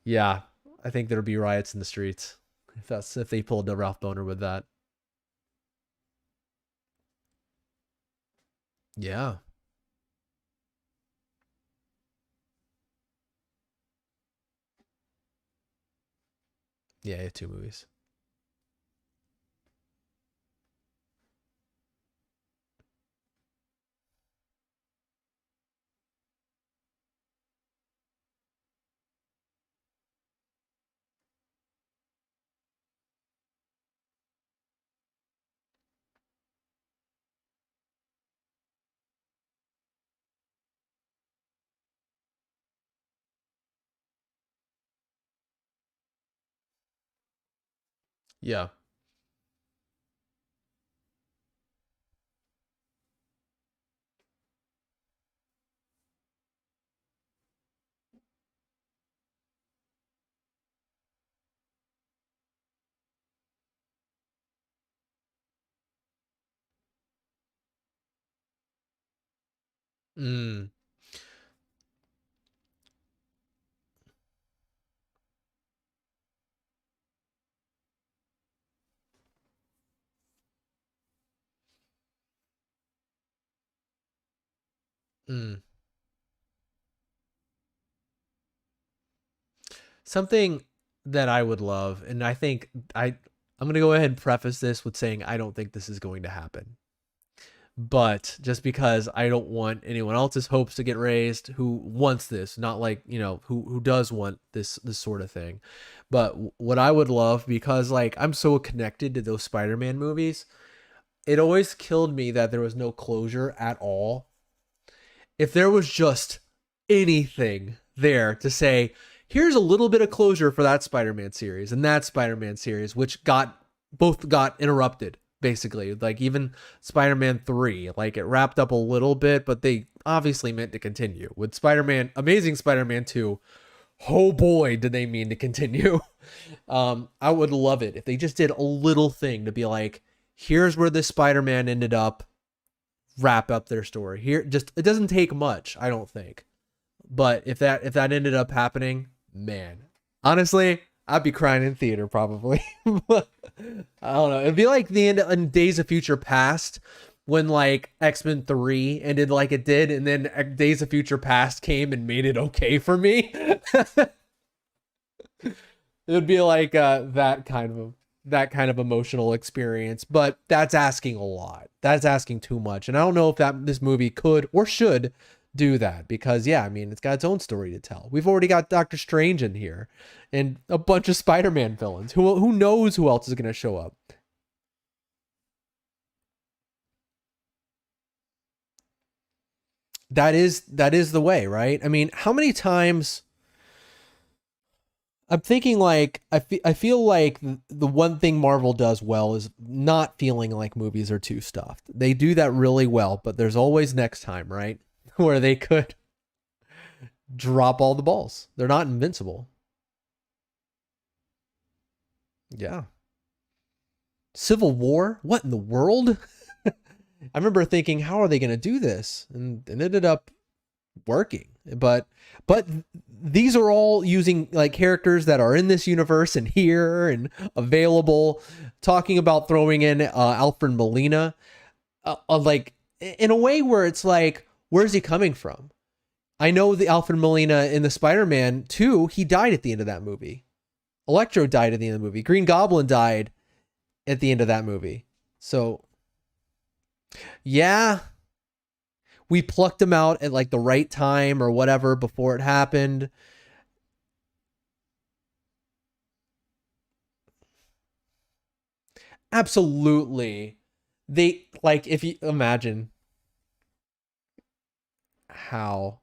yeah, I think there'd be riots in the streets if they pulled a Ralph Boner with that. Yeah. Yeah, two movies. Yeah. Mm. Mm. Something that I would love, and I think I'm gonna go ahead and preface this with saying I don't think this is going to happen. But just because I don't want anyone else's hopes to get raised who wants this, not like, you know, who does want this sort of thing. But what I would love, because like I'm so connected to those Spider-Man movies, it always killed me that there was no closure at all. If there was just anything there to say, here's a little bit of closure for that Spider-Man series and that Spider-Man series, which both got interrupted, basically. Like even Spider-Man 3, like it wrapped up a little bit, but they obviously meant to continue. With Spider-Man, Amazing Spider-Man 2, oh boy, did they mean to continue. I would love it if they just did a little thing to be like, here's where this Spider-Man ended up, wrap up their story. Here, just it doesn't take much, I don't think. But if that ended up happening, man, honestly, I'd be crying in theater probably. I don't know. It'd be like the end in Days of Future Past when like X-Men 3 ended like it did, and then Days of Future Past came and made it okay for me. It would be like that kind of emotional experience, but that's asking a lot. That's asking too much. And I don't know if this movie could or should do that, because yeah, I mean, it's got its own story to tell. We've already got Doctor Strange in here and a bunch of Spider-Man villains. Who knows who else is going to show up? That is the way, right? I mean, how many times I'm thinking like I feel like the one thing Marvel does well is not feeling like movies are too stuffed. They do that really well, but there's always next time, right? Where they could drop all the balls. They're not invincible. Yeah. Civil War? What in the world? I remember thinking, how are they going to do this? And it ended up working. But these are all using like characters that are in this universe and here and available. Talking about throwing in Alfred Molina, like in a way where it's like, where's he coming from? I know the Alfred Molina in the Spider-Man 2, he died at the end of that movie. Electro died at the end of the movie. Green Goblin died at the end of that movie. So yeah, we plucked him out at like the right time or whatever before it happened. Absolutely. They like if you imagine how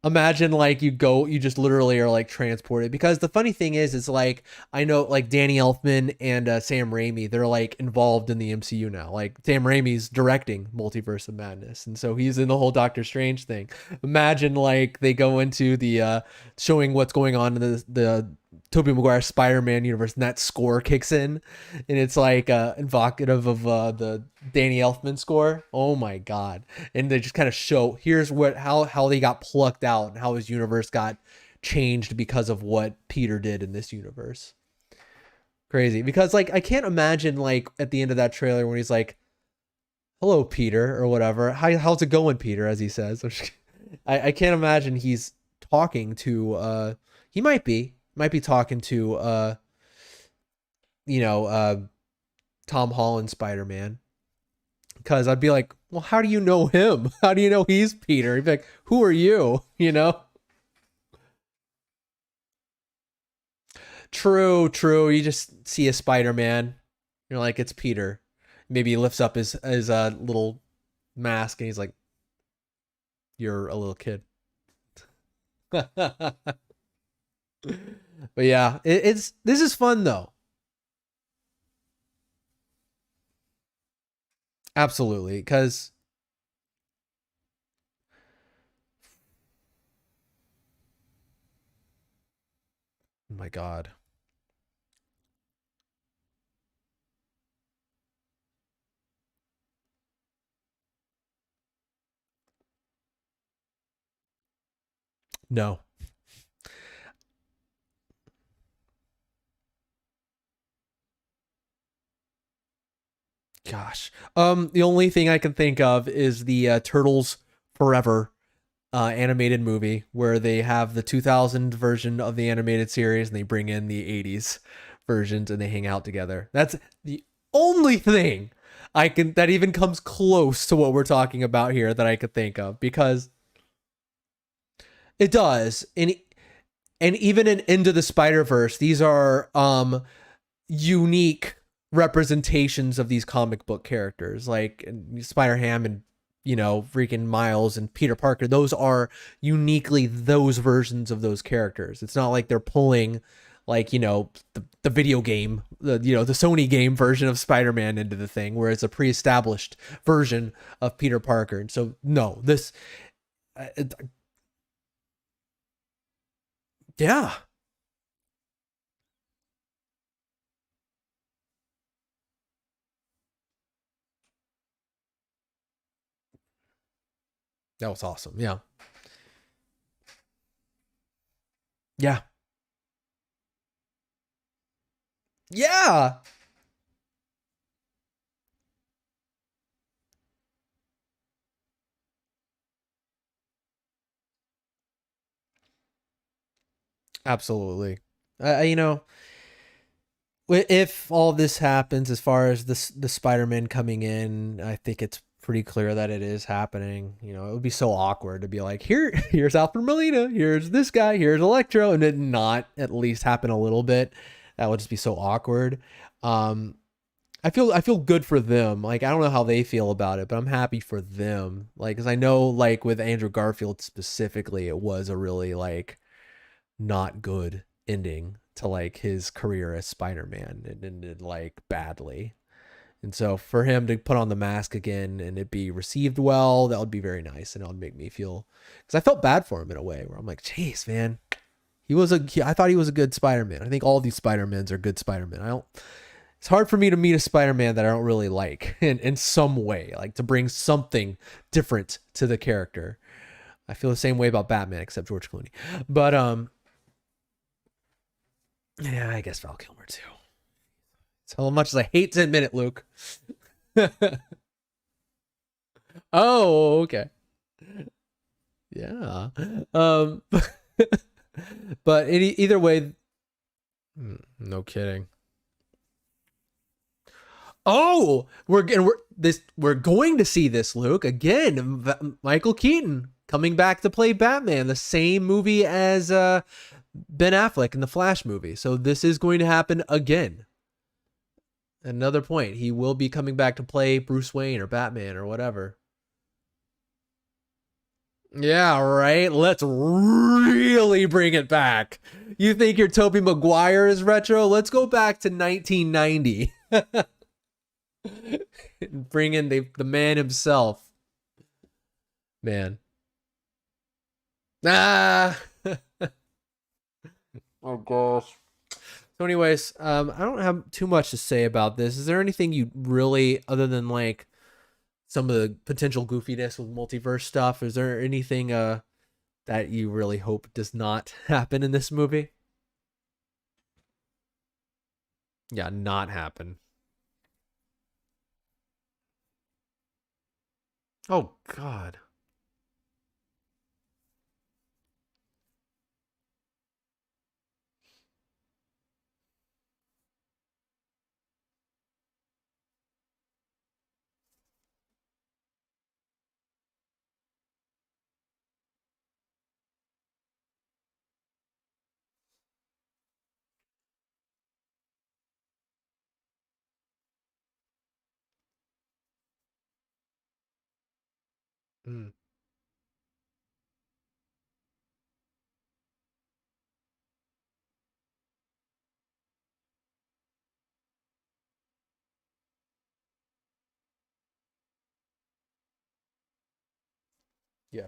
imagine like you just literally are like transported, because the funny thing is like I know like Danny Elfman and Sam Raimi, they're like involved in the MCU now. Like Sam Raimi's directing Multiverse of Madness, and so he's in the whole Doctor Strange thing. Imagine like they go into the showing what's going on in the Tobey Maguire Spider-Man universe, and that score kicks in, and it's like evocative of the Danny Elfman score. Oh my god! And they just kind of show here's what how they got plucked out and how his universe got changed because of what Peter did in this universe. Crazy, because like I can't imagine like at the end of that trailer when he's like, "Hello, Peter," or whatever. How's it going, Peter? As he says, I can't imagine he's talking to. He might be talking to you know Tom Holland Spider Man, because I'd be like, well, how do you know him? How do you know he's Peter? He'd be like, who are you? You know? True, true. You just see a Spider Man. You're like, it's Peter. Maybe he lifts up his little mask and he's like, you're a little kid. But yeah, it's this is fun though. Absolutely, because oh my god, no. Gosh. The only thing I can think of is the Turtles Forever animated movie, where they have the 2000 version of the animated series and they bring in the 80s versions and they hang out together. That's the only thing I can that even comes close to what we're talking about here that I could think of, because it does. And even in Into the Spider-Verse, these are unique representations of these comic book characters, like Spider-Ham and freaking Miles and Peter Parker. Those are uniquely those versions of those characters. It's not like they're pulling like the video game, the Sony game version of Spider-Man into the thing where it's a pre-established version of Peter Parker. And so no, this uh, yeah, that was awesome. Yeah, yeah, yeah, absolutely. If all this happens, as far as the Spider-Man coming in, I think it's pretty clear that it is happening. It would be so awkward to be like, here's Alfred Molina, here's this guy, here's Electro, and it not at least happen a little bit. That would just be so awkward. Um, I feel good for them. Like I don't know how they feel about it, but I'm happy for them. Like, cause I know like with Andrew Garfield specifically, it was a really like not good ending to like his career as Spider-Man. It ended like badly. And so for him to put on the mask again and it be received well, that would be very nice. And it would make me feel, because I felt bad for him in a way where I'm like, jeez, man, I thought he was a good Spider-Man. I think all these Spider-Mans are good Spider-Man. It's hard for me to meet a Spider-Man that I don't really like in some way, like to bring something different to the character. I feel the same way about Batman, except George Clooney. But yeah, I guess Val Kilmer too. So much as I hate to admit it, Luke. Oh, okay. Yeah. Um, but either way, no kidding. Oh, we're going to see this, Luke, again. Michael Keaton coming back to play Batman, the same movie as Ben Affleck in the Flash movie. So this is going to happen again. Another point. He will be coming back to play Bruce Wayne or Batman or whatever. Yeah, right. Let's really bring it back. You think your Tobey Maguire is retro? Let's go back to 1990. Bring in the man himself. Man. Ah. Oh gosh. So anyways, I don't have too much to say about this. Is there anything you really, other than like some of the potential goofiness with multiverse stuff, is there anything that you really hope does not happen in this movie? Yeah, not happen. Oh God. Mm. Yeah.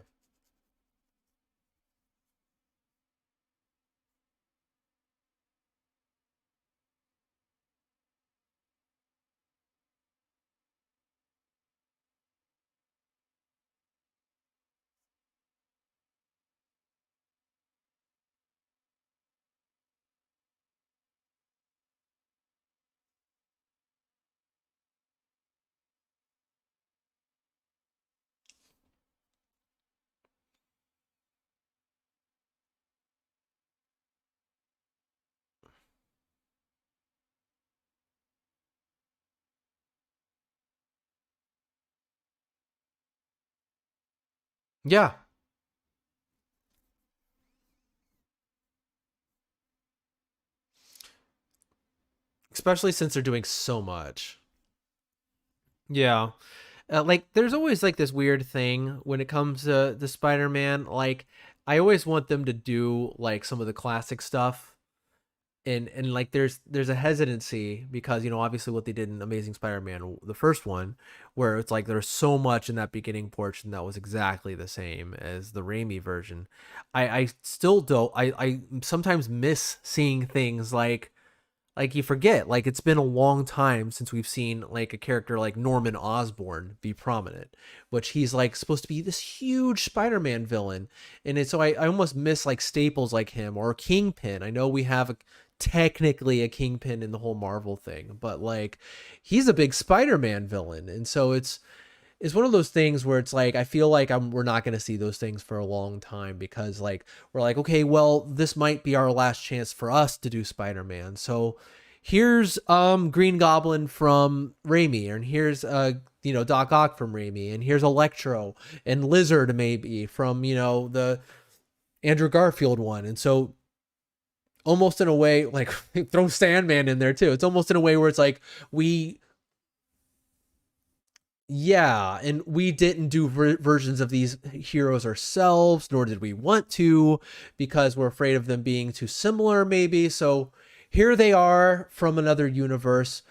Yeah. Especially since they're doing so much. Yeah. Like there's always like this weird thing when it comes to the Spider-Man. Like I always want them to do like some of the classic stuff, and like there's a hesitancy because obviously what they did in Amazing Spider-Man, the first one, where it's like there's so much in that beginning portion that was exactly the same as the Raimi version. I still don't. I sometimes miss seeing things like you forget, like it's been a long time since we've seen like a character like Norman Osborn be prominent, which he's like supposed to be this huge Spider-Man villain. And it's so I almost miss like staples like him or Kingpin. I know we have technically a Kingpin in the whole Marvel thing, but like he's a big Spider-Man villain. And so it's one of those things where it's like I feel like we're not going to see those things for a long time because like we're like, okay, well, this might be our last chance for us to do Spider-Man. So here's Green Goblin from Raimi, and here's Doc Ock from Raimi, and here's Electro and Lizard maybe from the Andrew Garfield one. And so almost in a way, like throw Sandman in there too. It's almost in a way where it's like we yeah, and we didn't do versions of these heroes ourselves, nor did we want to, because we're afraid of them being too similar, maybe. So here they are from another universe.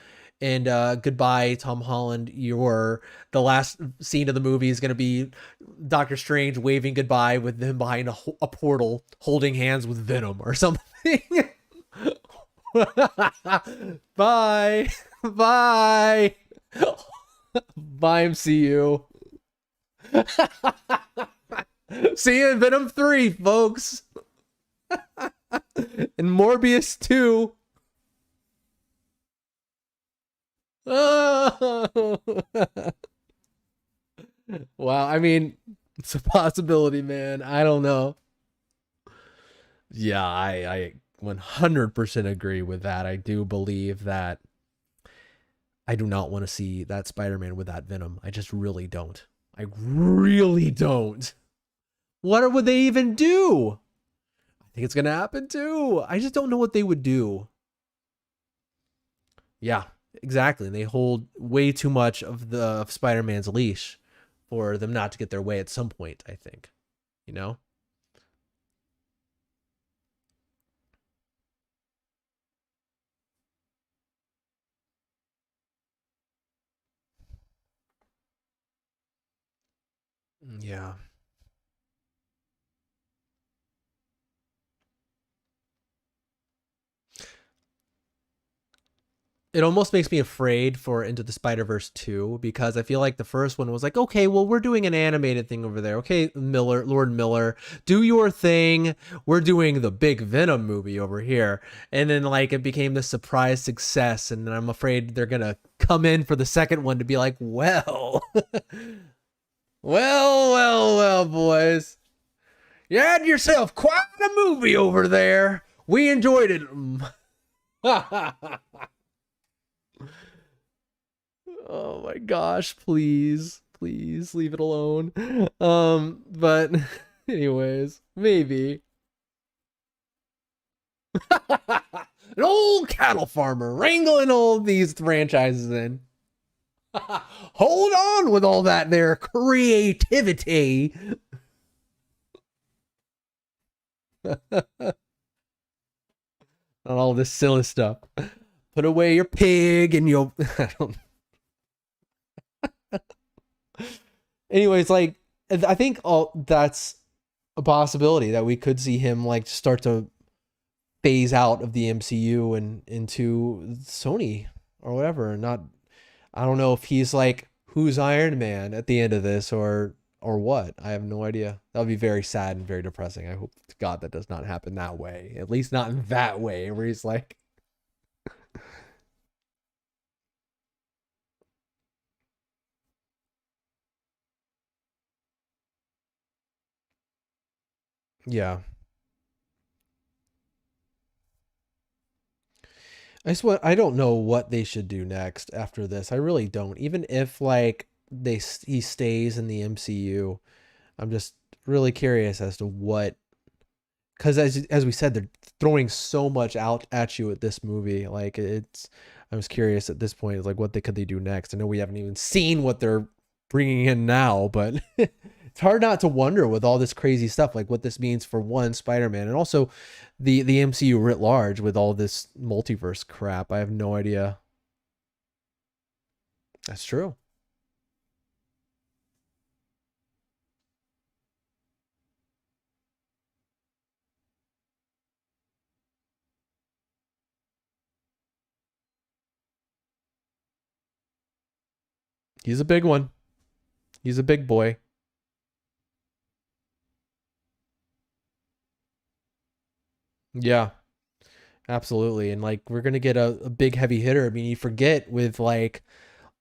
And goodbye, Tom Holland. The last scene of the movie is going to be Doctor Strange waving goodbye with him behind a portal, holding hands with Venom or something. Bye. Bye. Bye, MCU. See you in Venom 3, folks. And Morbius 2. Oh. Wow, I mean, it's a possibility, man. I don't know. Yeah, I 100% agree with that. I do believe that I do not want to see that Spider-Man with that Venom. I just really don't. I really don't. What would they even do? I think it's going to happen too. I just don't know what they would do. Yeah, Exactly. And they hold way too much of the of Spider-Man's leash for them not to get their way at some point, I think. You know? Yeah. It almost makes me afraid for Into the Spider-Verse 2 because I feel like the first one was like, okay, well, we're doing an animated thing over there. Okay, Miller, Lord Miller, do your thing. We're doing the big Venom movie over here. And then like it became this surprise success. And I'm afraid they're gonna come in for the second one to be like, well, well, boys. You had yourself quite a movie over there. We enjoyed it. Oh my gosh, please leave it alone. But anyways, maybe. An old cattle farmer wrangling all these franchises in. Hold on with all that there creativity. On all this silly stuff. Put away your pig and you'll I don't. Anyways, like I think that's a possibility that we could see him like start to phase out of the MCU and into Sony or whatever. Not, I don't know if he's like who's Iron Man at the end of this or what. I have no idea. That would be very sad and very depressing. I hope to God that does not happen that way. At least not in that way where he's like. Yeah. I don't know what they should do next after this. I really don't. Even if like he stays in the MCU, I'm just really curious as to what, because as we said, they're throwing so much out at you at this movie. Like it's, I was curious at this point, like what they could they do next. I know we haven't even seen what they're bringing in now, but it's hard not to wonder with all this crazy stuff, like what this means for one Spider-Man and also the MCU writ large with all this multiverse crap. I have no idea. That's true. He's a big one. He's a big boy. Yeah, absolutely. And like we're gonna get a big heavy hitter. I mean, you forget with like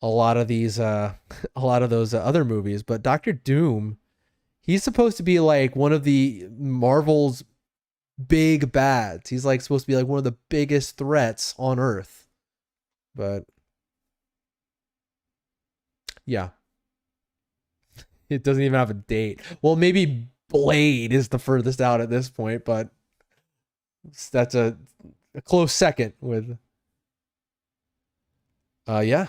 a lot of these a lot of those other movies, but Doctor Doom, he's supposed to be like one of the Marvel's big bads. He's like supposed to be like one of the biggest threats on Earth. But yeah, it doesn't even have a date. Well, maybe Blade is the furthest out at this point, but that's a close second with yeah.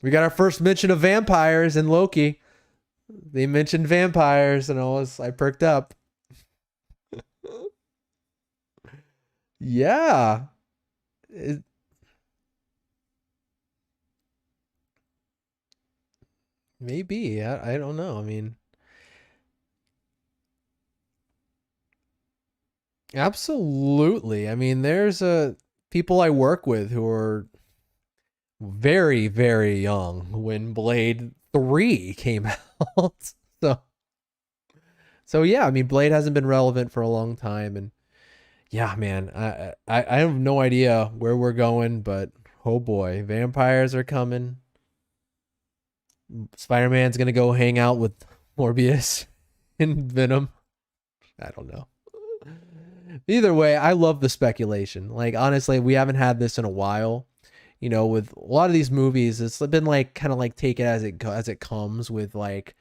We got our first mention of vampires in Loki. They mentioned vampires and I perked up. Yeah. It, maybe. I don't know. I mean, absolutely. I mean, there's people I work with who are very, very young when Blade 3 came out. so so yeah, I mean Blade hasn't been relevant for a long time and yeah, man, I have no idea where we're going, but oh boy, vampires are coming. Spider-Man's gonna go hang out with Morbius and Venom. I don't know. Either way, I love the speculation. Like honestly, we haven't had this in a while. You know, with a lot of these movies, it's been like kind of like take it as it comes with like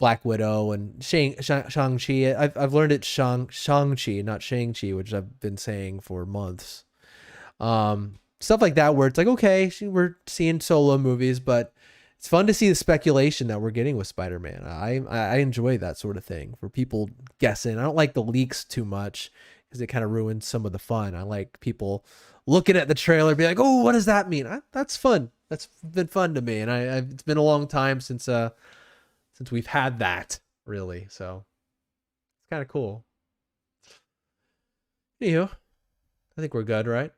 Black Widow and Shang-Chi. I've learned it's Shang-Chi, not Shang-Chi, which I've been saying for months. Stuff like that where it's like, okay, we're seeing solo movies, but it's fun to see the speculation that we're getting with Spider-Man. I enjoy that sort of thing for people guessing. I don't like the leaks too much because it kind of ruins some of the fun. I like people looking at the trailer, be like, oh, what does that mean? That's fun. That's been fun to me, and it's been a long time since we've had that, really. So it's kind of cool. Anywho, I think we're good, right?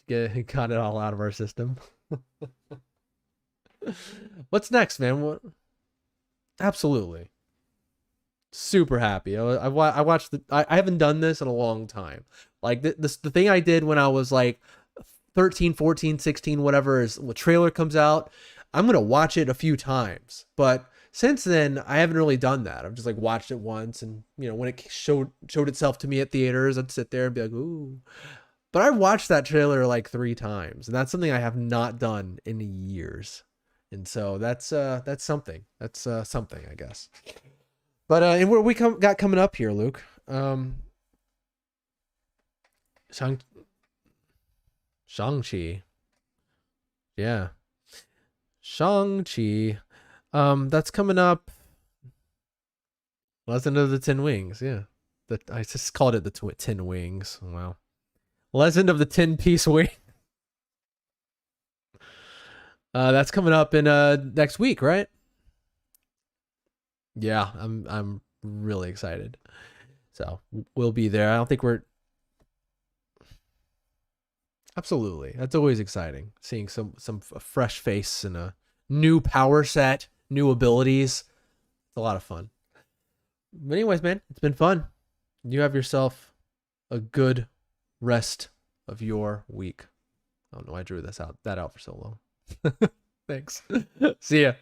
Got it all out of our system. What's next, man? What? Absolutely. Super happy. I watched I haven't done this in a long time. Like the thing I did when I was like 13, 14, 16, whatever, is when the trailer comes out, I'm going to watch it a few times. But since then, I haven't really done that. I've just like watched it once, and when it showed itself to me at theaters, I'd sit there and be like, ooh. But I watched that trailer like 3 times, and that's something I have not done in years. And so that's something. That's something, I guess. But and what we got coming up here, Luke? Shang-Chi. Yeah. Shang-Chi. That's coming up. Legend of the Ten Wings, yeah. I just called it the Ten Wings. Wow. Legend of the 10-piece wing. That's coming up in next week, right? Yeah, I'm really excited. So we'll be there. I don't think we're absolutely. That's always exciting. Seeing some fresh face and a new power set, new abilities. It's a lot of fun. But anyways, man, it's been fun. You have yourself a good rest of your week. I don't know why I drew that out for so long. Thanks. See ya.